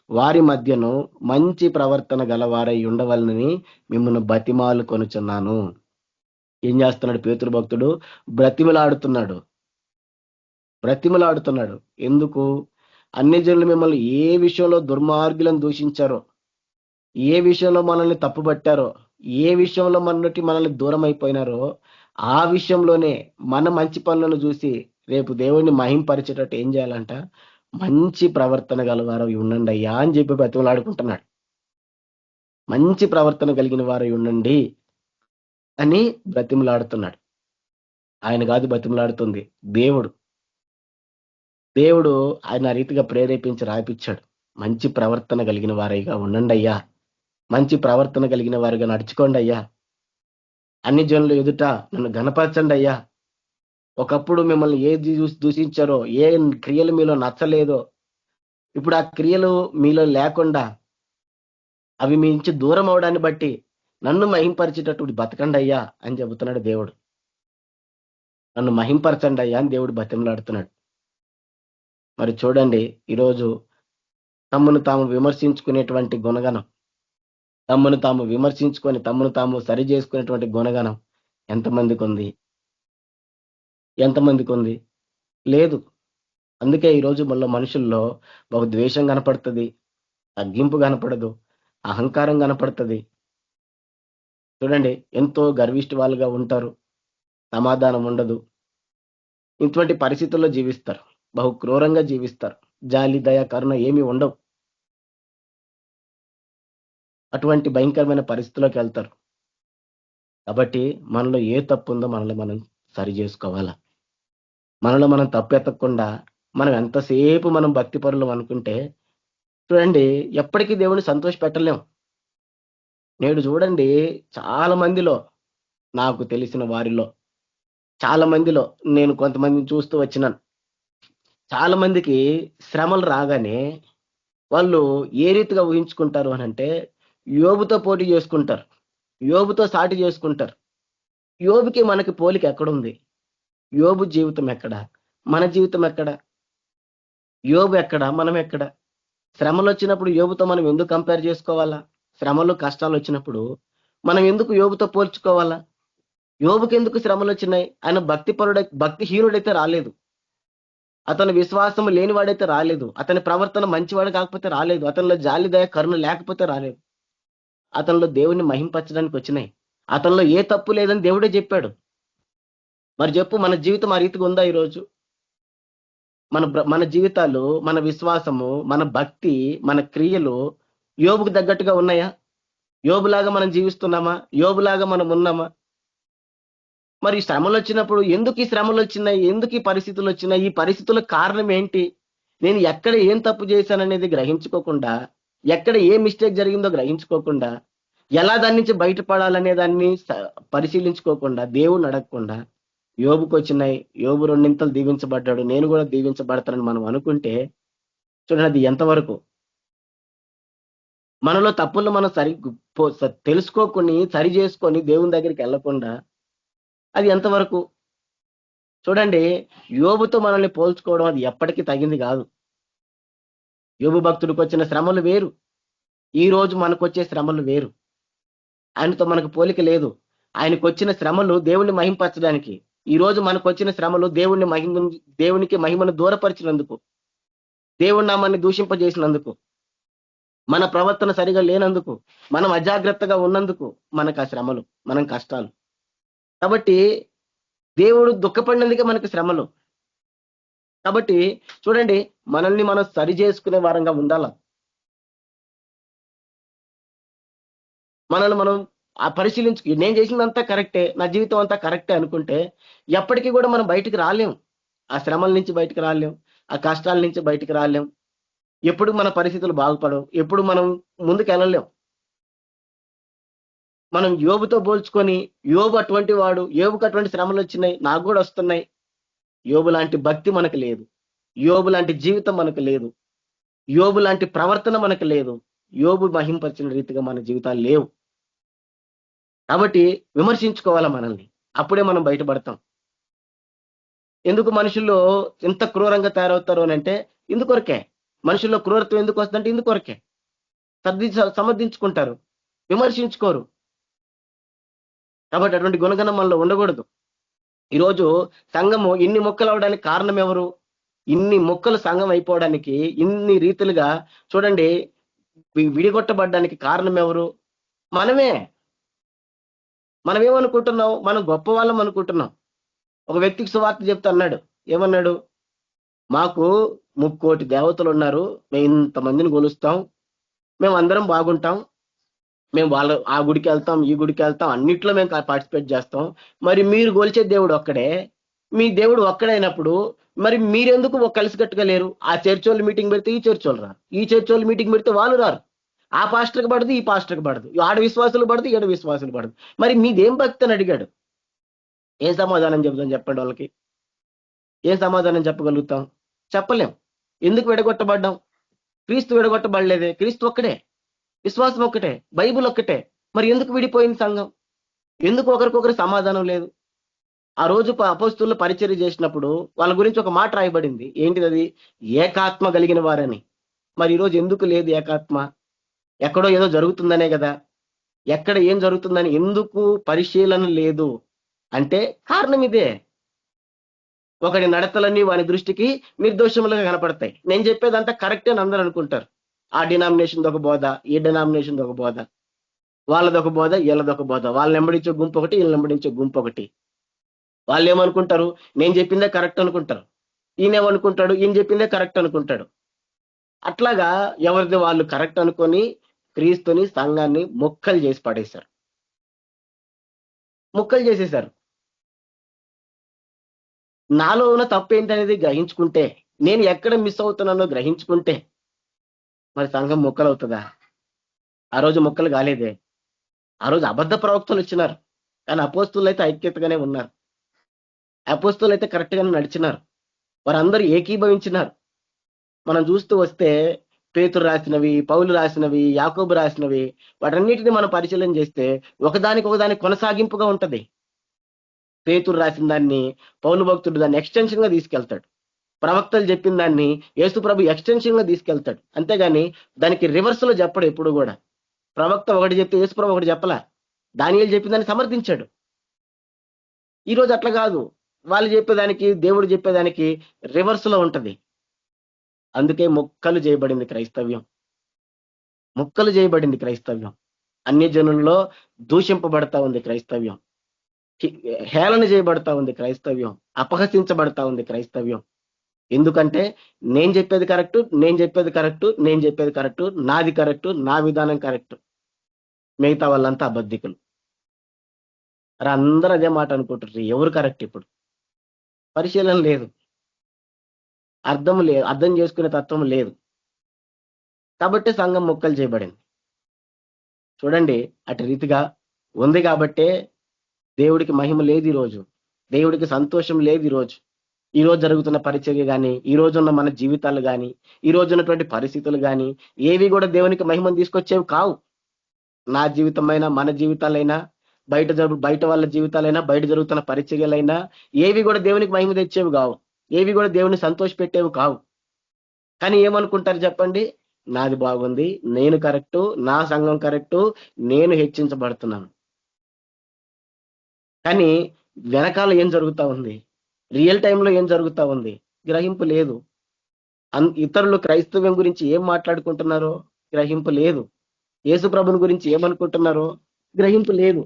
వారి మధ్యను మంచి ప్రవర్తన గలవారై ఉండవలనని మిమ్మల్ని బతిమాలు కొనుచున్నాను. ఏం చేస్తున్నాడు పేతురు భక్తుడు? బ్రతిమలాడుతున్నాడు. ఎందుకు? అన్యజనులు మిమ్మల్ని ఏ విషయంలో దుర్మార్గులను దూషించారో, ఏ విషయంలో మనల్ని తప్పుబట్టారో, ఏ విషయంలో మనల్ని దూరం అయిపోయినారో ఆ విషయంలోనే మన మంచి పనులను చూసి రేపు దేవుడిని మహింపరిచేటట్టు ఏం చేయాలంట? మంచి ప్రవర్తన గలవారు ఉండండి అయ్యా అని చెప్పి బ్రతిమలాడుకుంటున్నాడు. మంచి ప్రవర్తన కలిగిన వారు ఉండండి అని బ్రతిమలాడుతున్నాడు. ఆయన కాదు బ్రతిమలాడుతుంది, దేవుడు ఆయన రీతిగా ప్రేరేపించి రాయిపించాడు. మంచి ప్రవర్తన కలిగిన వారైగా ఉండండి అయ్యా, మంచి ప్రవర్తన కలిగిన వారిగా నడుచుకోండి అయ్యా, అన్ని జనులు ఎదుట నన్ను గణపరచండి అయ్యా. ఒకప్పుడు మిమ్మల్ని ఏది దూషించారో, ఏ క్రియలు మీలో నచ్చలేదో, ఇప్పుడు ఆ క్రియలు మీలో లేకుండా అవి మీ నుంచి దూరం అవడాన్ని బట్టి నన్ను మహింపరిచేటప్పుడు బతకండి అయ్యా అని చెబుతున్నాడు దేవుడు. నన్ను మహింపరచండి అయ్యా అని దేవుడు బతిమలాడుతున్నాడు. మరి చూడండి, ఈరోజు తమ్మును తాము విమర్శించుకునేటువంటి గుణగణం, తమ్మును తాము విమర్శించుకొని తమ్మును తాము సరి చేసుకునేటువంటి గుణగణం ఎంతమందికి ఉంది? లేదు. అందుకే ఈరోజు మనుషుల్లో బహు ద్వేషం కనపడుతుంది, తగ్గింపు కనపడదు, అహంకారం కనపడుతుంది. చూడండి, ఎంతో గర్విష్టి వాళ్ళుగా ఉంటారు, సమాధానం ఉండదు. ఇటువంటి పరిస్థితుల్లో జీవిస్తారు, బహు క్రూరంగా జీవిస్తారు, జాలి దయ కరుణ ఏమీ ఉండవు. అటువంటి భయంకరమైన పరిస్థితుల్లోకి వెళ్తారు. కాబట్టి మనలో ఏ తప్పు ఉందో మనల్ని మనం సరి చేసుకోవాలా. మనలో మనం తప్పు ఎత్తకుండా మనం ఎంతసేపు మనం భక్తి పరులం అనుకుంటే చూడండి, ఎప్పటికీ దేవుని సంతోష పెట్టలేం. నేడు చూడండి, చాలా మందిలో, నాకు తెలిసిన వారిలో చాలా మందిలో నేను కొంతమందిని చూస్తూ వచ్చినాను. చాలా మందికి శ్రమలు రాగానే వాళ్ళు ఏ రీతిగా ఊహించుకుంటారు అని అంటే, యోబుతో పోటీ చేసుకుంటారు, యోబుతో సాటి చేసుకుంటారు. యోబుకి మనకి పోలిక ఎక్కడుంది? యోబు జీవితం ఎక్కడ, మన జీవితం ఎక్కడ? యోబు ఎక్కడ, మనం ఎక్కడ? శ్రమలు వచ్చినప్పుడు యోబుతో మనం ఎందుకు కంపేర్ చేసుకోవాలా? శ్రమలు కష్టాలు వచ్చినప్పుడు మనం ఎందుకు యోబుతో పోల్చుకోవాలా? యోబుకి ఎందుకు శ్రమలు వచ్చినాయి? ఆయన భక్తిహీనుడైతే రాలేదు, అతను విశ్వాసం లేనివాడైతే రాలేదు, అతని ప్రవర్తన మంచివాడు కాకపోతే రాలేదు, అతనిలో జాలి దయ కరుణ లేకపోతే రాలేదు. అతనిలో దేవుణ్ణి మహింపరచడానికి వచ్చినాయి. అతనిలో ఏ తప్పు లేదని దేవుడే చెప్పాడు. మరి చెప్పు, మన జీవితం ఆ రీతిగా ఉందా? ఈరోజు మన జీవితాలు, మన విశ్వాసము, మన భక్తి, మన క్రియలు యోబుకు తగ్గట్టుగా ఉన్నాయా? యోబులాగా మనం జీవిస్తున్నామా? యోబులాగా మనం ఉన్నామా? మరి ఈ శ్రమలు వచ్చినప్పుడు ఎందుకు ఈ శ్రమలు వచ్చినాయి? ఎందుకు ఈ పరిస్థితులు వచ్చినాయి? ఈ పరిస్థితులకు కారణం ఏంటి? నేను ఎక్కడ ఏం తప్పు చేశాననేది గ్రహించుకోకుండా, ఎక్కడ ఏ మిస్టేక్ జరిగిందో గ్రహించుకోకుండా, ఎలా దాని నుంచి బయటపడాలనే దాన్ని పరిశీలించుకోకుండా, దేవుణ్ణి అడగకుండా యోబుకు వచ్చినాయి, యోబు రెండింతలు దీవించబడ్డాడు, నేను కూడా దీవించబడతానని మనం అనుకుంటే చూడండి అది ఎంతవరకు? మనలో తప్పులు మనం తెలుసుకోకొని సరి చేసుకొని దేవుని దగ్గరికి వెళ్ళకుండా అది ఎంతవరకు? చూడండి, యోబుతో మనల్ని పోల్చుకోవడం అది ఎప్పటికీ తగింది కాదు. యోబు భక్తుడికి వచ్చిన శ్రమలు వేరు, ఈ రోజు మనకు వచ్చే శ్రమలు వేరు. ఆయనతో మనకు పోలిక లేదు. ఆయనకు వచ్చిన శ్రమలు దేవుణ్ణి మహింపరచడానికి, ఈ రోజు మనకు వచ్చిన శ్రమలు దేవునికి మహిమను దూరపరిచినందుకు, దేవుడి నామాన్ని దూషింపజేసినందుకు, మన ప్రవర్తన సరిగా లేనందుకు, మనం అజాగ్రత్తగా ఉన్నందుకు మనకు ఆ శ్రమలు, మనం కష్టాలు. కాబట్టి దేవుడు దుఃఖపడినందుకే మనకి శ్రమలు. కాబట్టి చూడండి, మనల్ని మనం సరి చేసుకునే వారంగా ఉండాల. మనల్ని మనం పరిశీలించు, నేను చేసిందంతా కరెక్టే, నా జీవితం అంతా కరెక్టే అనుకుంటే ఎప్పటికీ కూడా మనం బయటికి రాలేం. ఆ శ్రమల నుంచి బయటికి రాలేం, ఆ కష్టాల నుంచి బయటికి రాలేం. ఎప్పుడు మన పరిస్థితులు బాగుపడవు, ఎప్పుడు మనం ముందుకు వెళ్ళలేం. మనం యోబుతో పోల్చుకొని, యోబు అటువంటి వాడు, యోబుకు అటువంటి శ్రమలు వచ్చినాయి, నాకు కూడా వస్తున్నాయి. యోబు లాంటి భక్తి మనకు లేదు, యోబు లాంటి జీవితం మనకు లేదు, యోబు లాంటి ప్రవర్తన మనకు లేదు, యోబు మహింపరిచిన రీతిగా మన జీవితాలు లేవు. కాబట్టి విమర్శించుకోవాలా మనల్ని, అప్పుడే మనం బయటపడతాం. ఎందుకు మనుషుల్లో ఎంత క్రూరంగా తయారవుతారు అని అంటే ఇందుకొరకే. మనుషుల్లో క్రూరత్వం ఎందుకు వస్తుందంటే ఇందుకొరకే. సమర్థించుకుంటారు, విమర్శించుకోరు. కాబట్టి అటువంటి గుణగణం మనలో ఉండకూడదు. ఈరోజు సంఘము ఇన్ని మొక్కలు అవడానికి కారణం ఎవరు? ఇన్ని మొక్కలు సంఘం అయిపోవడానికి, ఇన్ని రీతిలుగా చూడండి విడిగొట్టబడ్డానికి కారణం ఎవరు? మనమే. మనం ఏమనుకుంటున్నాం? మనం గొప్ప వాళ్ళం అనుకుంటున్నాం. ఒక వ్యక్తికి సువార్త చెప్తా అన్నాడు, ఏమన్నాడు? మాకు 3 కోటి దేవతలు ఉన్నారు, మేము ఇంతమందిని కొలుస్తాం, మేము అందరం బాగుంటాం, మేము ఆ గుడికి వెళ్తాం, ఈ గుడికి వెళ్తాం, అన్నిట్లో మేము పార్టిసిపేట్ చేస్తాం. మరి మీరు కొలిచే దేవుడు ఒక్కడే, మీ దేవుడు ఒక్కడైనప్పుడు మరి మీరెందుకు కలిసికట్టుగా లేరు? ఆ చర్చ్ వాళ్ళు మీటింగ్ పెడితే ఈ చర్చ్ వాళ్ళు రారు, ఈ చర్చ్ వాళ్ళు మీటింగ్ పెడితే వాళ్ళు రారు, ఆ పాస్టర్కి పడదు, ఈ పాస్టర్కి పడదు, ఆడ విశ్వాసులు పడదు, ఈడ విశ్వాసులు పడదు. మరి మీదేం భక్తి అని అడిగాడు. ఏం సమాధానం చెబుతాం చెప్పండి? వాళ్ళకి ఏం సమాధానం చెప్పగలుగుతాం? చెప్పలేం. ఎందుకు విడగొట్టబడ్డాం? క్రీస్తు విడగొట్టబడలేదే, క్రీస్తు ఒక్కడే, విశ్వాసం ఒక్కటే, బైబుల్ ఒక్కటే. మరి ఎందుకు విడిపోయింది సంఘం? ఎందుకు ఒకరికొకరు సమాధానం లేదు? ఆ రోజు అపోస్తులు పరిచర్య చేసినప్పుడు వాళ్ళ గురించి ఒక మాట రాయబడింది. ఏంటిది అది? ఏకాత్మ కలిగిన వారని. మరి ఈరోజు ఎందుకు లేదు ఏకాత్మ? ఎక్కడో ఏదో జరుగుతుందనే కదా. ఎక్కడ ఏం జరుగుతుందని ఎందుకు పరిశీలన లేదు అంటే కారణం ఇదే. ఒకటి నడతలన్నీ వాని దృష్టికి నిర్దోషములుగా కనపడతాయి. నేను చెప్పేదంతా కరెక్టే అని అందరూ అనుకుంటారు. ఆ డినామినేషన్ ఒక బోధ, ఈ డినామినేషన్ ఒక బోధ, వాళ్ళదొక బోధ, వీళ్ళదొక బోధ, వాళ్ళని వెంబడించే గుంపు ఒకటి, వీళ్ళని వెంబడించే గుంపు ఒకటి. వాళ్ళు ఏమనుకుంటారు? నేను చెప్పిందే కరెక్ట్ అనుకుంటారు. ఈయనేమనుకుంటాడు? ఈయన చెప్పిందే కరెక్ట్ అనుకుంటాడు. అట్లాగా ఎవరిది వాళ్ళు కరెక్ట్ అనుకొని క్రీస్తుని, సంఘాన్ని ముక్కలు చేసి పడేశారు, ముక్కలు చేసేశారు. నాలో ఉన్న తప్పు ఏంటనేది గ్రహించుకుంటే, నేను ఎక్కడ మిస్ అవుతున్నానో గ్రహించుకుంటే మరి సంఘం ముక్కలు అవుతుందా? ఆ రోజు ముక్కలు కాలేదే. ఆ రోజు అబద్ధ ప్రవక్తలు వచ్చినారు, కానీ అపోస్తులు అయితే ఐక్యతగానే ఉన్నారు. అపోస్తులు అయితే కరెక్ట్ గానే నడిచినారు, వారందరూ ఏకీభవించినారు. మనం చూస్తూ వస్తే పేతురు రాసినవి, పౌలు రాసినవి, యాకోబు రాసినవి, వాటన్నిటిని మనం పరిశీలన చేస్తే ఒకదానికి కొనసాగింపుగా ఉంటది. పేతురు రాసిన దాన్ని పౌలు భక్తుడు దాన్ని ఎక్స్టెన్షన్ గా తీసుకెళ్తాడు. ప్రవక్తలు చెప్పిన దాన్ని యేసు ప్రభు ఎక్స్టెన్షన్ గా తీసుకెళ్తాడు. అంతేగాని దానికి రివర్స్ లో చెప్పడు ఎప్పుడు కూడా. ప్రవక్త ఒకటి చెప్తే యేసు ప్రభు ఒకటి చెప్పలా, దానియేలు చెప్పిన దాన్ని సమర్థించాడు. ఈ రోజు అట్లా కాదు, వాళ్ళు చెప్పేదానికి దేవుడు చెప్పేదానికి రివర్స్ లో ఉంటది. అందుకే ముక్కలు చేయబడింది క్రైస్తవ్యం, ముక్కలు చేయబడింది క్రైస్తవ్యం. అన్య జనుల్లో దూషింపబడతా ఉంది క్రైస్తవ్యం, హేళన చేయబడతా ఉంది క్రైస్తవ్యం, అపహసించబడతా ఉంది క్రైస్తవ్యం. ఎందుకంటే నేను చెప్పేది కరెక్ట్, నేను చెప్పేది కరెక్ట్, నేను చెప్పేది కరెక్ట్, నాది కరెక్ట్, నా విధానం కరెక్ట్, మిగతా వాళ్ళంతా అబద్ధికులు. మరి అందరూ అదే మాట అనుకుంటారు. ఎవరు కరెక్ట్? ఇప్పుడు పరిశీలన లేదు, అర్థం చేసుకునే తత్వం లేదు. కాబట్టి సంఘం ముక్కలు చేయబడింది. చూడండి, అటు రీతిగా ఉంది కాబట్టే దేవుడికి మహిమ లేదు ఈరోజు, దేవుడికి సంతోషం లేదు ఈరోజు. ఈ రోజు జరుగుతున్న పరిచర్య కానీ, ఈ రోజు ఉన్న మన జీవితాలు కానీ, ఈ రోజు ఉన్నటువంటి పరిస్థితులు కానీ ఏవి కూడా దేవునికి మహిమను తీసుకొచ్చేవి కావు. నా జీవితమైనా, మన జీవితాలైనా, బయట వాళ్ళ జీవితాలైనా, బయట జరుగుతున్న పరిచర్యలైనా ఏవి కూడా దేవునికి మహిమ తెచ్చేవి కావు, ఏవి కూడా దేవుని సంతోష పెట్టేవి కావు. కానీ ఏమనుకుంటారు చెప్పండి? నాది బాగుంది, నేను కరెక్టు, నా సంఘం కరెక్టు, నేను హెచ్చించబడుతున్నాను. కానీ వెనకాల ఏం జరుగుతా ఉంది, రియల్ టైంలో ఏం జరుగుతా ఉంది గ్రహింపు లేదు. ఇతరులు క్రైస్తవ్యం గురించి ఏం మాట్లాడుకుంటున్నారో గ్రహింపు లేదు. యేసు ప్రభుని గురించి ఏమనుకుంటున్నారో గ్రహింపు లేదు.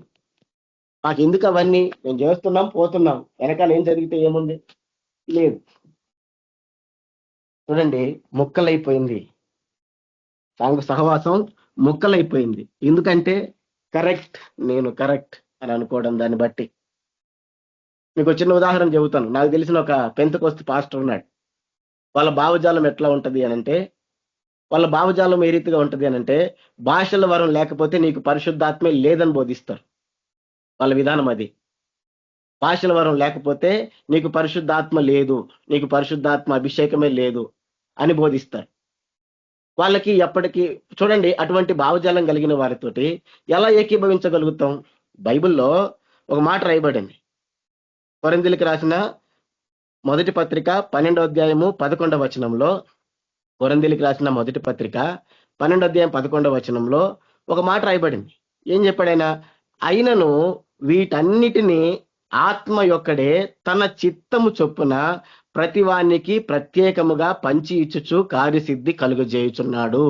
మాకు ఎందుకు అవన్నీ? మేము చేస్తున్నాం, పోతున్నాం, వెనకాల ఏం జరిగితే ఏముంది లేదు. చూడండి, ముక్కలైపోయింది సాంఘ సహవాసం, ముక్కలైపోయింది. ఎందుకంటే కరెక్ట్, నేను కరెక్ట్ అని అనుకోవడం. దాన్ని బట్టి మీకు చిన్న ఉదాహరణ చెబుతాను. నాకు తెలిసిన ఒక పెంతెకోస్తు పాస్టర్ ఉన్నాడు. వాళ్ళ భావజాలం ఎట్లా ఉంటది అనంటే, వాళ్ళ భావజాలం ఏ రీతిగా ఉంటది అనంటే, భాషల వరం లేకపోతే నీకు పరిశుద్ధాత్మే లేదని బోధిస్తారు. వాళ్ళ విధానం అది. భాషల వరం లేకపోతే నీకు పరిశుద్ధాత్మ లేదు, నీకు పరిశుద్ధాత్మ అభిషేకమే లేదు అని బోధిస్తారు. వాళ్ళకి ఎప్పటికీ చూడండి, అటువంటి భావజాలం కలిగిన వారితోటి ఎలా ఏకీభవించగలుగుతాం? బైబిల్లో ఒక మాట రాయబడింది. కొరింథీయులకు రాసిన మొదటి పత్రిక 12వ అధ్యాయము 11వ వచనంలో, కొరింథీయులకు రాసిన మొదటి పత్రిక 12వ అధ్యాయం 11వ వచనంలో ఒక మాట రాయబడింది. ఏం చెప్పాడైనా? అయినను వీటన్నిటినీ ఆత్మ యొక్కడే తన చిత్తము చొప్పున ప్రతివానికి ప్రత్యేకముగా పంచి ఇచ్చుచు కార్యసిద్ధి కలుగజేయుచున్నాడు.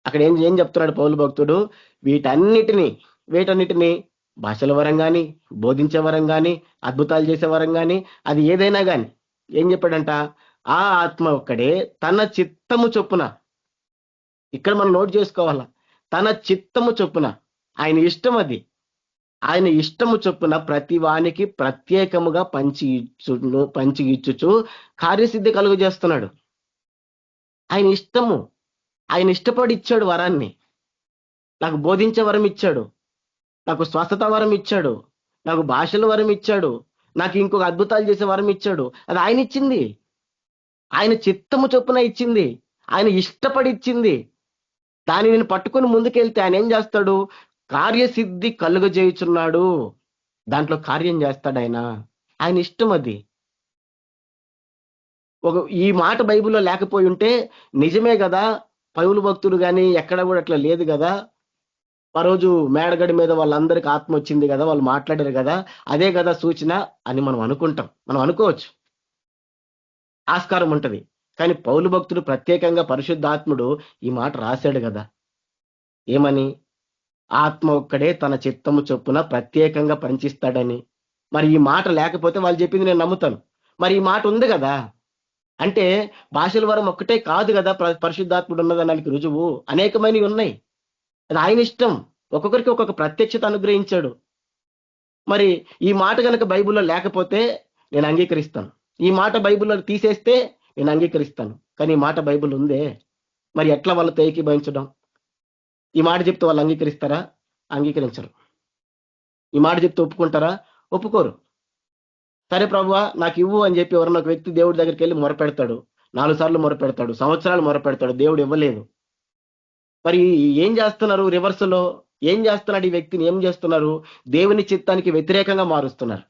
అక్కడ ఏం చెప్తున్నాడు పౌలు భక్తుడు? వీటన్నిటిని భాషల వరం కానీ, బోధించే వరం కానీ, అద్భుతాలు చేసే వరం కానీ, అది ఏదైనా కానీ ఏం చెప్పాడంట? ఆ ఆత్మ ఒక్కడే తన చిత్తము చొప్పున, ఇక్కడ మనం నోట్ చేసుకోవాలా, తన చిత్తము చొప్పున, ఆయన ఇష్టం అది, ఆయన ఇష్టము చొప్పున ప్రతి వానికి ప్రత్యేకముగా పంచి ఇచ్చుచు కార్యసిద్ధి కలుగు చేస్తున్నాడు. ఆయన ఇష్టము, ఆయన ఇష్టపడి ఇచ్చాడు వరాన్ని. నాకు బోధించే వరం ఇచ్చాడు, నాకు స్వస్థత వరం ఇచ్చాడు, నాకు భాషల వరం ఇచ్చాడు, నాకు ఇంకొక అద్భుతాలు చేసే వరం ఇచ్చాడు. అది ఆయన ఇచ్చింది, ఆయన చిత్తము చొప్పున ఇచ్చింది, ఆయన ఇష్టపడి ఇచ్చింది. దాన్ని నేను పట్టుకొని ముందుకెళ్తే ఆయన ఏం చేస్తాడు? కార్యసిద్ధి కలుగజేయుచున్నాడు. దాంట్లో కార్యం చేస్తాడు ఆయన. ఆయన ఇష్టం అది. ఈ మాట బైబిల్లో లేకపోయి ఉంటే నిజమే కదా, పౌలు భక్తుడు కానీ ఎక్కడ కూడా అట్లా లేదు కదా, ఆ రోజు మేడగడి మీద వాళ్ళందరికీ ఆత్మ వచ్చింది కదా, వాళ్ళు మాట్లాడారు కదా, అదే కదా సూచన అని మనం అనుకుంటాం, మనం అనుకోవచ్చు, ఆస్కారం ఉంటది. కానీ పౌలు భక్తుడు ప్రత్యేకంగా పరిశుద్ధాత్ముడు ఈ మాట రాశాడు కదా. ఏమని? ఆత్మ ఒక్కడే తన చిత్తము చొప్పున ప్రత్యేకంగా పంచిస్తాడని. మరి ఈ మాట లేకపోతే వాళ్ళు చెప్పింది నేను నమ్ముతాను. మరి ఈ మాట ఉంది కదా, అంటే భాషల వరం ఒక్కటే కాదు కదా పరిశుద్ధాత్ముడు ఉన్నదానికి రుజువు. అనేకమైనవి ఉన్నాయి. అది ఆయన ఇష్టం. ఒక్కొక్కరికి ఒక్కొక్క ప్రత్యక్షత అనుగ్రహించాడు. మరి ఈ మాట కనుక బైబిల్లో లేకపోతే నేను అంగీకరిస్తాను, ఈ మాట బైబిల్లో తీసేస్తే నేను అంగీకరిస్తాను. కానీ ఈ మాట బైబిల్ ఉందే, మరి ఎట్లా వాళ్ళతో ఏకీభవించడం? ఈ మాట చెప్తే వాళ్ళు అంగీకరిస్తారా? అంగీకరించరు. ఈ మాట చెప్తే ఒప్పుకుంటారా? ఒప్పుకోరు. సరే ప్రభువా నాకు ఇవ్వు అని చెప్పి ఎవరన్నా ఒక వ్యక్తి దేవుడి దగ్గరికి వెళ్ళి మొరపెడతాడు, 4 సార్లు మొరపెడతాడు, సంవత్సరాలు మొరపెడతాడు, దేవుడు ఇవ్వలేదు. మరి ఏం చేస్తున్నారు? రివర్స్లో ఏం చేస్తున్నాడు? ఈ వ్యక్తిని ఏం చేస్తున్నారు? దేవుని చిత్తానికి వ్యతిరేకంగా మారుస్తున్నారు.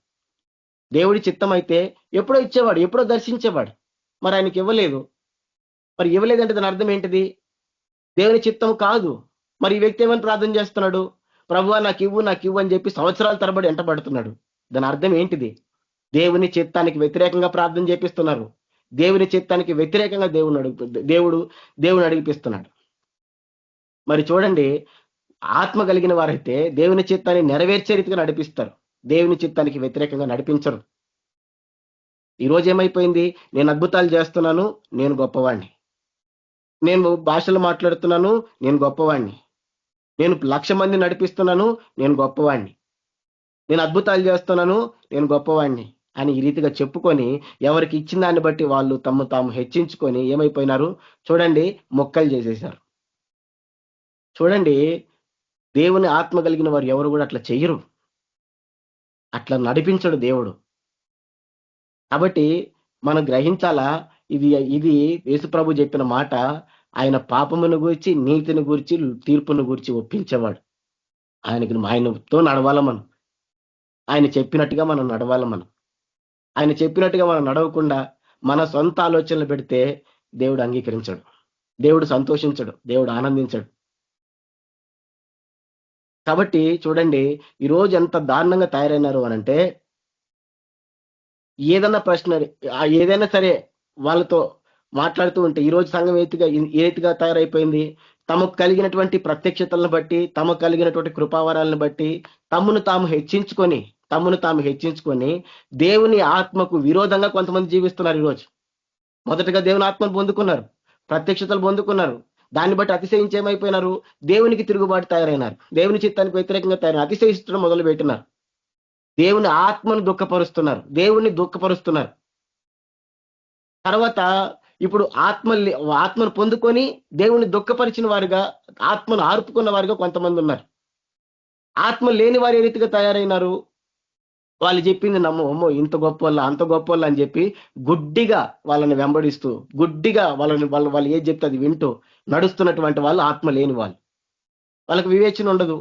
దేవుడి చిత్తం అయితే ఎప్పుడో ఇచ్చేవాడు, ఎప్పుడో దర్శించేవాడు. మరి ఆయనకి ఇవ్వలేదు. మరి ఇవ్వలేదంటే దాని అర్థం ఏంటిది? దేవుని చిత్తం కాదు. మరి ఈ వ్యక్తి ఏమని ప్రార్థన చేస్తున్నాడు? ప్రభువా నాకు ఇవ్వు అని చెప్పి సంవత్సరాల తరబడి ఎంటబడుతున్నాడు. దాని అర్థం ఏంటిది? దేవుని చిత్తానికి వ్యతిరేకంగా ప్రార్థన చేపిస్తున్నారు. దేవుని చిత్తానికి వ్యతిరేకంగా దేవుని అడిగిపిస్తున్నాడు. మరి చూడండి, ఆత్మ కలిగిన వారైతే దేవుని చిత్తాన్ని నెరవేర్చే రీతిగా నడిపిస్తారు, దేవుని చిత్తానికి వ్యతిరేకంగా నడిపించరు. ఈరోజు ఏమైపోయింది? నేను అద్భుతాలు చేస్తున్నాను, నేను గొప్పవాణ్ణి. నేను భాషలు మాట్లాడుతున్నాను, నేను గొప్పవాణ్ణి. నేను 1,00,000 మంది నడిపిస్తున్నాను, నేను గొప్పవాణ్ణి. నేను అద్భుతాలు చేస్తున్నాను, నేను గొప్పవాణ్ణి అని ఈ రీతిగా చెప్పుకొని ఎవరికి ఇచ్చిన దాన్ని బట్టి వాళ్ళు తమ తాము హెచ్చించుకొని ఏమైపోయినారు? చూడండి, మొక్కలు చేసేశారు. చూడండి, దేవుని ఆత్మ కలిగిన వారు ఎవరు కూడా అట్లా చెయ్యరు. అట్లా నడిపించడు దేవుడు. కాబట్టి మనం గ్రహించాలా, ఇది ఇది యేసుప్రభు చెప్పిన మాట. ఆయన పాపమును గూర్చి, నీతిని గూర్చి, తీర్పును గూర్చి ఒప్పించేవాడు. ఆయనతో నడవాల మనం. ఆయన చెప్పినట్టుగా మనం నడవాల మనం. ఆయన చెప్పినట్టుగా మనం నడవకుండా మన సొంత ఆలోచనలు పెడితే దేవుడు అంగీకరించడు, దేవుడు సంతోషించడు, దేవుడు ఆనందించడు. కాబట్టి చూడండి, ఈరోజు ఎంత దారుణంగా తయారైనారు అనంటే, ఏదన్నా ప్రశ్న ఏదైనా సరే వాళ్ళతో మాట్లాడుతూ ఉంటే, ఈరోజు సంఘం ఏ రీతిగా తయారైపోయింది? తమకు కలిగినటువంటి ప్రత్యక్షతలను బట్టి, తమకు కలిగినటువంటి కృపావరాలను బట్టి తమను తాము హెచ్చించుకొని దేవుని ఆత్మకు విరోధంగా కొంతమంది జీవిస్తున్నారు. ఈరోజు మొదటగా దేవుని ఆత్మను పొందుకున్నారు, ప్రత్యక్షతలు పొందుకున్నారు. దాన్ని బట్టి అతిశయించి ఏమైపోయినారు? దేవునికి తిరుగుబాటు తయారైనారు, దేవుని చిత్తానికి వ్యతిరేకంగా తయారైన అతిశయిస్తడం మొదలు పెట్టినారు. దేవుని ఆత్మను దుఃఖపరుస్తున్నారు, దేవుణ్ణి దుఃఖపరుస్తున్నారు. తర్వాత ఇప్పుడు ఆత్మను పొందుకొని దేవుణ్ణి దుఃఖపరిచిన వారుగా, ఆత్మను ఆర్పుకున్న వారుగా కొంతమంది ఉన్నారు. ఆత్మ లేని వారు ఏ రీతిగా తయారైనారు? వాళ్ళు చెప్పింది అమ్మో ఇంత గొప్ప వాళ్ళ, అంత గొప్ప వాళ్ళ అని చెప్పి గుడ్డిగా వాళ్ళని వెంబడిస్తూ, గుడ్డిగా వాళ్ళు ఏది చెప్తే అది వింటూ నడుస్తున్నటువంటి వాళ్ళు ఆత్మ లేని వాళ్ళు. వాళ్ళకి వివేచన ఉండదు.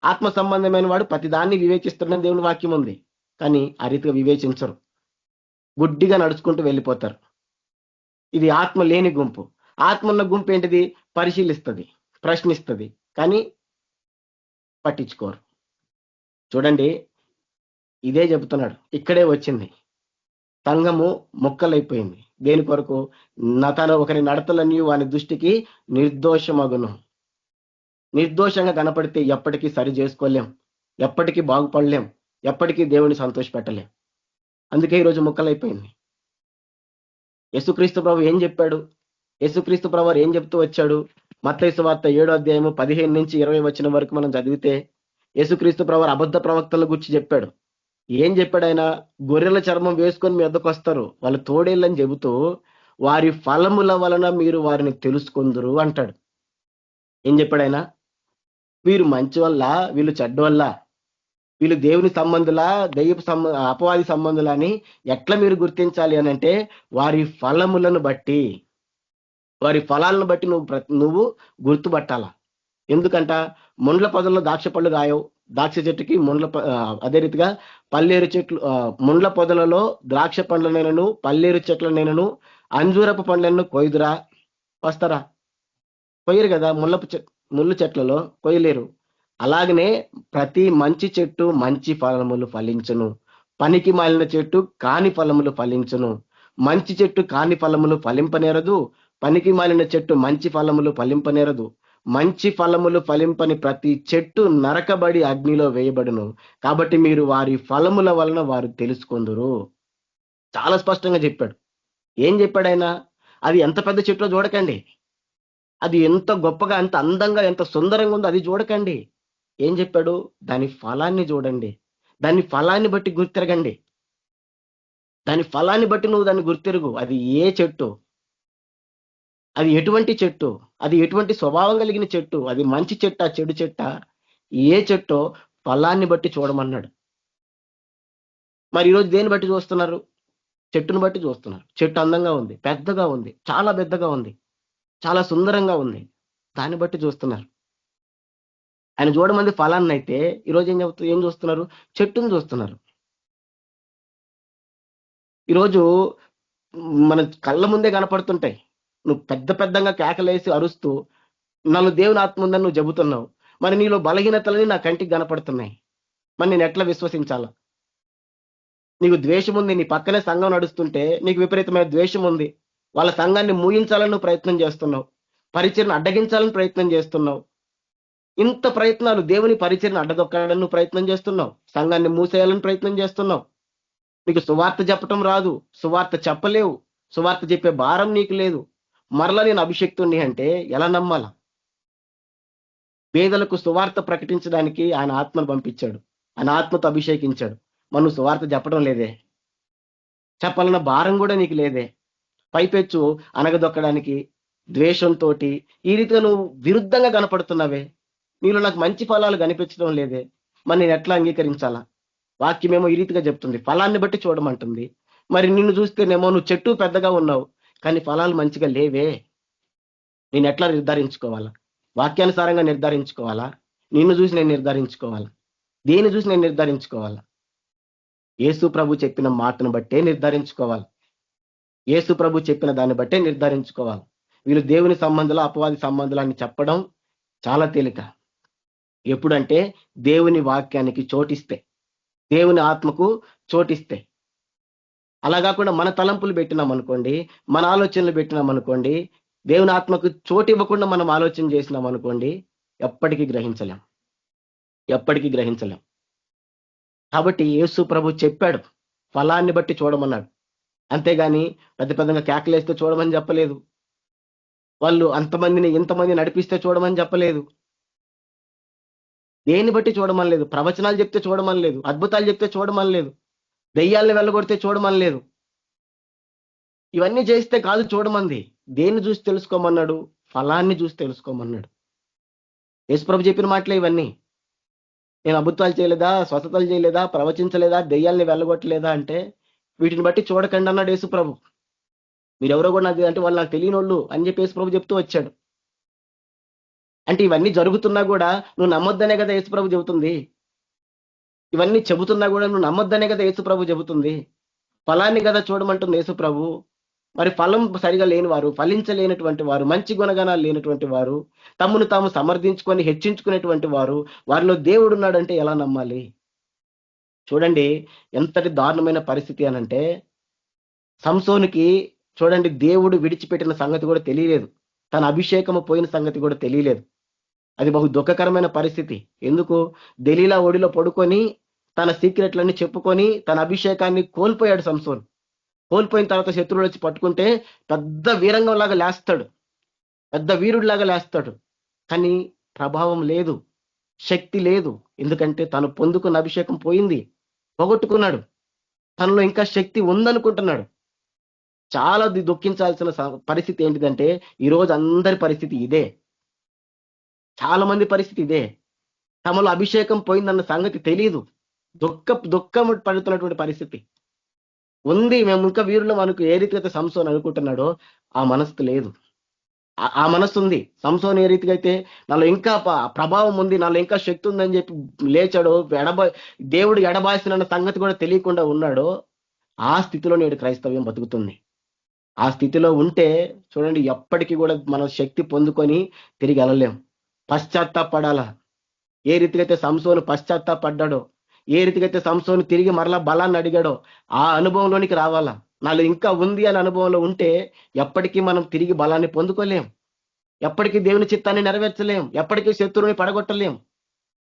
ఆత్మ సంబంధమైన వాడు ప్రతి దాన్ని వివేచిస్తున్న దేవుని వాక్యం ఉంది. కానీ ఆ రీతిగా వివేచించరు, గుడ్డిగా నడుచుకుంటూ వెళ్ళిపోతారు. ఇది ఆత్మ లేని గుంపు. ఆత్మ ఉన్న గుంపు ఏంటిది? పరిశీలిస్తుంది, ప్రశ్నిస్తుంది, కానీ పట్టించుకోరు. చూడండి, ఇదే చెబుతున్నాడు. ఇక్కడే వచ్చింది. సంఘము మొక్కలైపోయింది. దేని కొరకు? తన ఒకరి నడతలన్నీ వాని దృష్టికి నిర్దోషమగును. నిర్దోషంగా కనపడితే ఎప్పటికీ సరి చేసుకోలేం, ఎప్పటికీ బాగుపడలేం, ఎప్పటికీ దేవుని సంతోషపెట్టలేం. అందుకే ఈరోజు మొక్కలైపోయింది. యేసుక్రీస్తు ప్రభు ఏం చెప్పాడు? యేసుక్రీస్తు ప్రభు ఏం చెప్తూ వచ్చాడు? మత్తయి సువార్త 7వ అధ్యాయము 15 నుంచి 20 వచనం వరకు మనం చదివితే యేసుక్రీస్తు ప్రభు అబద్ధ ప్రవక్తల గురించి చెప్పాడు. ఏం చెప్పాడు ఆయన? గొర్రెల చర్మం వేసుకొని మీ వద్దకు వస్తారు, వాళ్ళు తోడేళ్ళని చెబుతూ వారి ఫలముల వలన మీరు వారిని తెలుసుకుందురు అంటాడు. ఏం చెప్పాడు ఆయన? వీరు మంచి వల్ల, వీళ్ళు చెడ్డ వల్ల, వీళ్ళు దేవుని సంబంధులా, అపవాది సంబంధులా అని ఎట్లా మీరు గుర్తించాలి అని అంటే, వారి ఫలములను బట్టి, వారి ఫలాలను బట్టి నువ్వు గుర్తుపట్టాలా. ఎందుకంట? ముండ్ల పొదల్లో ద్రాక్ష పళ్ళు రాయవు. ద్రాక్ష చెట్టుకి అదే రీతిగా పల్లేరు చెట్లు, ముండ్ల పొదలలో ద్రాక్ష పండ్లనైనను పల్లేరు చెట్లనైనను అంజూరపు పండ్లను కొయ్దురా, వస్తారా? కొయ్యరు కదా. ముళ్ళు చెట్లలో కొయ్యలేరు. అలాగనే ప్రతి మంచి చెట్టు మంచి ఫలములు ఫలించును, పనికి మాలిన చెట్టు కాని ఫలములు ఫలించును. మంచి చెట్టు కాని ఫలములు ఫలింపనేరదు, పనికి మాలిన చెట్టు మంచి ఫలములు ఫలింపనేరదు. మంచి ఫలములు ఫలింపని ప్రతి చెట్టు నరకబడి అగ్నిలో వేయబడును. కాబట్టి మీరు వారి ఫలముల వలన వారు తెలుసుకుందురు. చాలా స్పష్టంగా చెప్పాడు. ఏం చెప్పాడు ఆయన? అది ఎంత పెద్ద చెట్టో చూడకండి, అది ఎంత గొప్పగా, ఎంత అందంగా, ఎంత సుందరంగా ఉందో అది చూడకండి. ఏం చెప్పాడు? దాని ఫలాన్ని చూడండి, దాని ఫలాన్ని బట్టి గుర్తిరగండి. దాని ఫలాన్ని బట్టి నువ్వు దాన్ని గుర్తిరుగు. అది ఏ చెట్టు, అది ఎటువంటి చెట్టు, అది ఎటువంటి స్వభావం కలిగిన చెట్టు, అది మంచి చెట్టా చెడు చెట్టా, ఏ చెట్టో ఫలాన్ని బట్టి చూడమన్నాడు. మరి ఈరోజు దేన్ని బట్టి చూస్తున్నారు? చెట్టును బట్టి చూస్తున్నారు. చెట్టు అందంగా ఉంది, పెద్దగా ఉంది, చాలా పెద్దగా ఉంది, చాలా సుందరంగా ఉంది, దాన్ని బట్టి చూస్తున్నారు. ఆయన చూడమంది ఫలాన్ని అయితే ఈరోజు ఏం చూస్తున్నారు? చెట్టును చూస్తున్నారు. ఈరోజు మన కళ్ళ ముందే కనపడుతుంటాయి. నువ్వు పెద్దగా కేకలేసి అరుస్తూ నన్ను దేవుని ఆత్మ ఉందని నువ్వు చెబుతున్నావు. మరి నీలో బలహీనతలని నా కంటికి కనపడుతున్నాయి. మరి నేను ఎట్లా విశ్వసించాలా? నీకు ద్వేషం ఉంది, నీ పక్కనే సంఘం నడుస్తుంటే నీకు విపరీతమైన ద్వేషం ఉంది. వాళ్ళ సంఘాన్ని మూయించాలని నువ్వు ప్రయత్నం చేస్తున్నావు, పరిచయను అడ్డగించాలని ప్రయత్నం చేస్తున్నావు. ఇంత ప్రయత్నాలు, దేవుని పరిచయను అడ్డదొక్కాలని నువ్వు ప్రయత్నం చేస్తున్నావు, సంఘాన్ని మూసేయాలని ప్రయత్నం చేస్తున్నావు. నీకు సువార్త చెప్పటం రాదు, సువార్త చెప్పలేవు, సువార్త చెప్పే భారం నీకు లేదు. మరలా నేను అభిషేక్తుణ్ణి అంటే ఎలా నమ్మాల? పేదలకు సువార్త ప్రకటించడానికి ఆయన ఆత్మను పంపించాడు, ఆయన ఆత్మతో అభిషేకించాడు. మరి నువ్వు సువార్త చెప్పడం లేదే, చెప్పాలన్న భారం కూడా నీకు లేదే. పైపెచ్చు అనగదొక్కడానికి ద్వేషంతో ఈ రీతిగా నువ్వు విరుద్ధంగా కనపడుతున్నావే, నీలో నాకు మంచి ఫలాలు కనిపించడం లేదే, మరి నేను ఎట్లా అంగీకరించాలా? వాక్యమేమో ఈ రీతిగా చెప్తుంది, ఫలాన్ని బట్టి చూడమంటుంది. మరి నిన్ను చూస్తేనేమో నువ్వు చెట్టు పెద్దగా ఉన్నావు, కానీ ఫలాలు మంచిగా లేవే. నేను ఎట్లా నిర్ధారించుకోవాలా? వాక్యానుసారంగా నిర్ధారించుకోవాలా? నిన్ను చూసి నేను నిర్ధారించుకోవాలా? దేని చూసి నేను నిర్ధారించుకోవాలా? యేసు ప్రభు చెప్పిన మాటను బట్టే నిర్ధారించుకోవాలి. యేసు ప్రభు చెప్పిన దాన్ని బట్టే నిర్ధారించుకోవాలి. వీళ్ళు దేవుని సంబంధాలు అపవాది సంబంధాలు అని చెప్పడం చాలా తేలిక. ఎప్పుడంటే దేవుని వాక్యానికి చోటిస్తే, దేవుని ఆత్మకు చోటిస్తే. అలా కాకుండా మన తలంపులు పెట్టినాం అనుకోండి, మన ఆలోచనలు పెట్టినాం అనుకోండి, దేవుని ఆత్మకు చోటు ఇవ్వకుండా మనం ఆలోచన చేసినాం అనుకోండి, ఎప్పటికీ గ్రహించలేం, ఎప్పటికీ గ్రహించలేం. కాబట్టి యేసు ప్రభు చెప్పాడు, ఫలాన్ని బట్టి చూడమన్నాడు. అంతేగాని పెద్ద పెద్దగా కేకలేస్తే చూడమని చెప్పలేదు. వాళ్ళు అంతమందిని ఇంతమంది నడిపిస్తే చూడమని చెప్పలేదు. దేన్ని బట్టి చూడమని లేదు. ప్రవచనాలు చెప్తే చూడమని లేదు, అద్భుతాలు చెప్తే చూడమని లేదు, దెయ్యాలను వెళ్ళగొడితే చూడమని లేదు. ఇవన్నీ చేస్తే కాదు చూడమంది. దేన్ని చూసి తెలుసుకోమన్నాడు? ఫలాన్ని చూసి తెలుసుకోమన్నాడు. యేసుప్రభు చెప్పిన మాటలే ఇవన్నీ. నేను అద్భుతాలు చేయలేదా, స్వస్థతలు చేయలేదా, ప్రవచించలేదా, దెయ్యాల్ని వెళ్ళగొట్టలేదా అంటే వీటిని బట్టి చూడకండి అన్నాడు యేసుప్రభు. మీరెవరో కూడా నాకు అంటే వాళ్ళు నాకు తెలియని వాళ్ళు అని చెప్పి యేసుప్రభు చెప్తూ వచ్చాడు. అంటే ఇవన్నీ జరుగుతున్నా కూడా నువ్వు నమ్మొద్దనే కదా యేసుప్రభు చెబుతుంది. ఇవన్నీ చెబుతున్నా కూడా నువ్వు నమ్మొద్దనే కదా యేసుప్రభు చెబుతుంది. ఫలాన్ని కదా చూడమంటుంది యేసుప్రభు. మరి ఫలం సరిగా లేని వారు, ఫలించలేనటువంటి వారు, మంచి గుణగణాలు లేనటువంటి వారు, తమ్మును తాము సమర్థించుకొని హెచ్చించుకునేటువంటి వారు, వారిలో దేవుడు ఉన్నాడంటే ఎలా నమ్మాలి? చూడండి ఎంతటి దారుణమైన పరిస్థితి అనంటే, సంసోనుకి చూడండి దేవుడు విడిచిపెట్టిన సంగతి కూడా తెలియలేదు, తన అభిషేకము పోయిన సంగతి కూడా తెలియలేదు. అది బహు దుఃఖకరమైన పరిస్థితి. ఎందుకు? దెలీలా ఒడిలో పడుకొని తన సీక్రెట్లన్నీ చెప్పుకొని తన అభిషేకాన్ని కోల్పోయాడు సంసోన్. కోల్పోయిన తర్వాత శత్రువులు వచ్చి పట్టుకుంటే పెద్ద వీరంగంలాగా లేస్తాడు, పెద్ద వీరుడిలాగా లేస్తాడు. కానీ ప్రభావం లేదు, శక్తి లేదు. ఎందుకంటే తను పొందుకున్న అభిషేకం పోయింది, పోగొట్టుకున్నాడు. తనలో ఇంకా శక్తి ఉందనుకుంటున్నాడు. చాలా దుఃఖించాల్సిన పరిస్థితి ఏంటిదంటే ఈరోజు అందరి పరిస్థితి ఇదే. చాలా మంది పరిస్థితి ఇదే. తమలో అభిషేకం పోయిందన్న సంగతి తెలియదు, దుఃఖం పడుతున్నటువంటి పరిస్థితి ఉంది. మేము ఇంకా వీరులు మనకు ఏ రీతిగా అయితే సంసోన్ అనుకుంటున్నాడో ఆ మనస్సు లేదు. ఆ మనస్సు ఉంది. సంసోన్ ఏ రీతిగా అయితే నాలో ఇంకా ప్రభావం ఉంది, నాలో ఇంకా శక్తి ఉందని చెప్పి లేచాడో, దేవుడు ఎడబాసిన సంగతి కూడా తెలియకుండా ఉన్నాడో, ఆ స్థితిలో నేడు క్రైస్తవ్యం బతుకుతుంది. ఆ స్థితిలో ఉంటే చూడండి ఎప్పటికీ కూడా మనం శక్తి పొందుకొని తిరిగి వెళ్ళలేం. పశ్చాత్తాపడాలా. ఏ రీతిగా అయితే సంసోను పశ్చాత్తాపడ్డాడో, ఏ రీతిగా అయితే సంసోను తిరిగి మరలా బలాన్ని అడిగాడో ఆ అనుభవంలోనికి రావాలా. నాలో ఇంకా ఉంది అనే అనుభవంలో ఉంటే ఎప్పటికీ మనం తిరిగి బలాన్ని పొందుకోలేం, ఎప్పటికీ దేవుని చిత్తాన్ని నెరవేర్చలేం, ఎప్పటికీ శత్రువుని పడగొట్టలేం.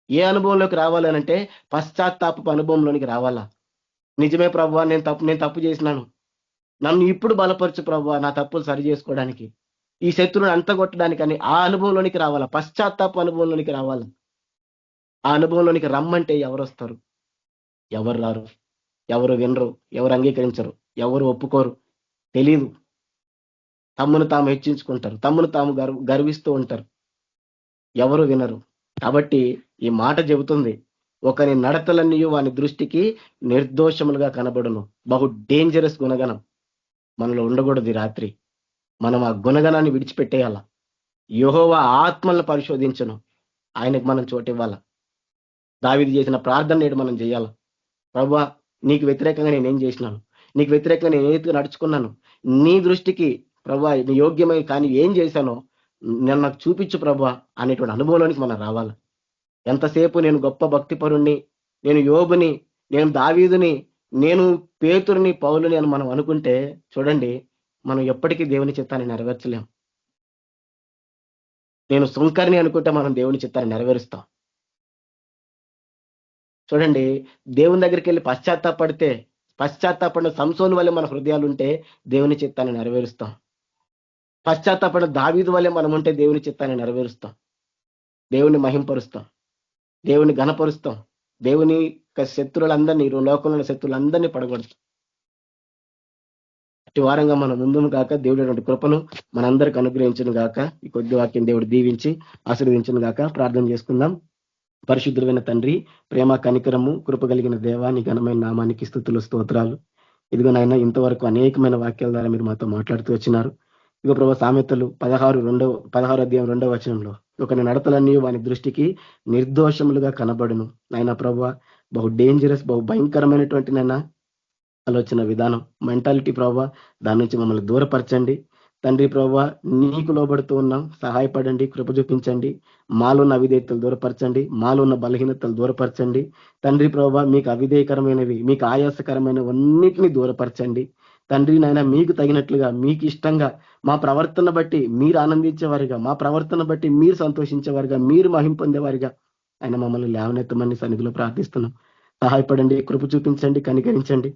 ఏ అనుభవంలోకి రావాలనంటే పశ్చాత్తాపపు అనుభవంలోనికి రావాలా. నిజమే ప్రభువా, నేను తప్పు చేసినాను, నన్ను ఇప్పుడు బలపరచు ప్రభువా, నా తప్పులు సరి చేసుకోవడానికి, ఈ శత్రువుని అంతగొట్టడానికని ఆ అనుభవంలోనికి రావాలా, పశ్చాత్తాప అనుభవంలోనికి రావాలా. ఆ అనుభవంలోనికి రమ్మంటే ఎవరు వస్తారు? ఎవరు రారు, ఎవరు వినరు, ఎవరు అంగీకరించరు, ఎవరు ఒప్పుకోరు. తెలీదు. తమ్మును తాము హెచ్చించుకుంటారు, తమ్మును తాము గర్విస్తూ ఉంటారు, ఎవరు వినరు. కాబట్టి ఈ మాట చెబుతుంది, ఒకని నడతలన్నీ వాని దృష్టికి నిర్దోషములుగా కనబడును. బహు డేంజరస్ గుణగణం మనలో ఉండకూడదు. రాత్రి మనం ఆ గుణగణాన్ని విడిచిపెట్టేయాల. యెహోవా ఆత్మలను పరిశోధించను, ఆయనకు మనం చోటివ్వాల. దావీదు చేసిన ప్రార్థన నేడు మనం చేయాలి. ప్రభువా, నీకు వ్యతిరేకంగా నేనేం చేసినాను, నీకు వ్యతిరేకంగా నేను ఏది నడుచుకున్నాను, నీ దృష్టికి ప్రభువా నీ యోగ్యమై కానీ ఏం చేశానో నేను నాకు చూపించు ప్రభువా అనేటువంటి అనుభవంలోనికి మనం రావాలి. ఎంతసేపు నేను గొప్ప భక్తిపరుణ్ణి, నేను యోబుని, నేను దావీదుని, నేను పేతురుని, పౌలుని అని మనం అనుకుంటే చూడండి మనం ఎప్పటికీ దేవుని చిత్తాన్ని నెరవేర్చలేం. నేను సుంకరిని అనుకుంటే మనం దేవుని చిత్తాన్ని నెరవేరుస్తాం. చూడండి దేవుని దగ్గరికి వెళ్ళి పశ్చాత్తాపడితే పశ్చాత్తాపడిన సంసోను వల్లే మన హృదయాలు ఉంటే దేవుని చిత్తాన్ని నెరవేరుస్తాం. పశ్చాత్తాపడిన దావీదు వల్లే మనం ఉంటే దేవుని చిత్తాన్ని నెరవేరుస్తాం. దేవుని మహింపరుస్తాం, దేవుని ఘనపరుస్తాం, దేవుని శత్రువులందరినీ, లోకంలో ఉన్న శత్రువులందరినీ పడగొడతాం. అట్టి వారంగా మనం ముందును గాక దేవుడు కృపను మనందరికి అనుగ్రహించను గాక. ఈ కొద్ది వాక్యం దేవుడు దీవించి ఆశీర్వదించను గాక. ప్రార్థన చేసుకుందాం. పరిశుద్ధులైన తండ్రి, ప్రేమ కనికరము కృప కలిగిన దేవా, నీ ఘనమైన నామానికి స్తుతులు స్తోత్రాలు. ఇదిగో నాయన, ఇంతవరకు అనేకమైన వాక్యాల ద్వారా మీరు మాతో మాట్లాడుతూ వచ్చినారు. ఇదిగో ప్రభు, సామెతలు 16 అధ్యాయం 2వ వచనంలో ఒకని నడతలన్నీ వాని దృష్టికి నిర్దోషములుగా కనబడును. నాయన ప్రభు, బహు డేంజరస్, బహు భయంకరమైనటువంటి నాయన ఆలోచన విధానం, మెంటాలిటీ ప్రభావ, దాని నుంచి మమ్మల్ని దూరపరచండి తండ్రి. ప్రభావ, నీకు లోబడుతూ ఉన్నాం, సహాయపడండి, కృప చూపించండి. మాలో ఉన్న అవిధేయతలు దూరపరచండి, మాలో ఉన్న బలహీనతలు దూరపరచండి తండ్రి. ప్రభావ, మీకు అవిధేయకరమైనవి, మీకు ఆయాసకరమైనవన్నిటినీ దూరపరచండి తండ్రి. నాయన, మీకు తగినట్లుగా, మీకు ఇష్టంగా మా ప్రవర్తన బట్టి మీరు ఆనందించేవారిగా, మా ప్రవర్తన బట్టి మీరు సంతోషించేవారిగా, మీరు మహిం పొందేవారిగా ఆయన మమ్మల్ని లేవనెత్తమని సన్నిధిలో ప్రార్థిస్తున్నాం. సహాయపడండి, కృప చూపించండి, కనికరించండి.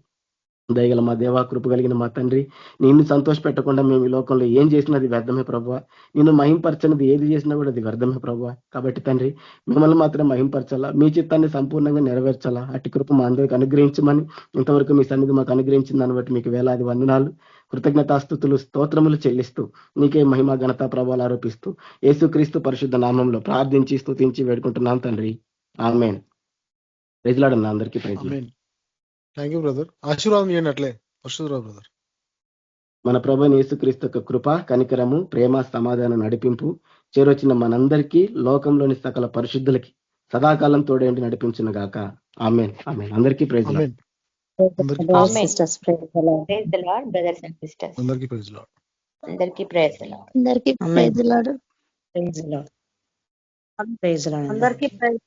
దయగల మా దేవా, కృప కలిగిన మా తండ్రి, నిన్ను సంతోష పెట్టకుండా మేము ఈ లోకంలో ఏం చేసినది వ్యర్థమే ప్రభువ. నిన్ను మహింపరచనిది ఏది చేసినా కూడా అది వ్యర్థమే ప్రభువ. కాబట్టి తండ్రి, మిమ్మల్ని మాత్రం మహింపరచాలా, మీ చిత్తాన్ని సంపూర్ణంగా నెరవేర్చాలా. అట్టి కృప మా అందరికి అనుగ్రహించమని, ఇంతవరకు మీ సన్నిధి మాకు అనుగ్రహించిన దాన్ని బట్టి మీకు వేలాది వందనాలు, కృతజ్ఞతాస్తుతులు, స్తోత్రములు చెల్లిస్తూ నీకే మహిమ ఘనత ప్రభావాలు ఆరోపిస్తూ యేసుక్రీస్తు పరిశుద్ధ నామంలో ప్రార్థించి స్తుతించి వేడుకుంటున్నాం తండ్రి. ఆమేన్. ప్రైజ్ లార్డ్ అన్న, అందరికీ praise lord. Thank you brother. ఆశీర్వాదం చేయండి అట్లే పరిశుద్ధరావు బ్రదర్. మన ప్రభువైన యేసుక్రీస్తు యొక్క కృప, కనికరము, ప్రేమ, సమాధానం, నడిపింపు చేరొచ్చిన మనందరికీ, లోకంలోని సకల పరిశుద్ధులకి సదాకాలం తోడేంటి నడిపించిన గాక. ఆమేన్. ఆమేన్. అందరికీ praise lord. Sisters praise the lord. Praise the lord brothers and sisters. అందరికీ ప్రైజ్ లార్డ్. అందరికీ ప్రైజ్ ది లార్డ్. అందరికీ praise the lord. Praise the lord. Praise the lord. అందరికీ ప్రైజ్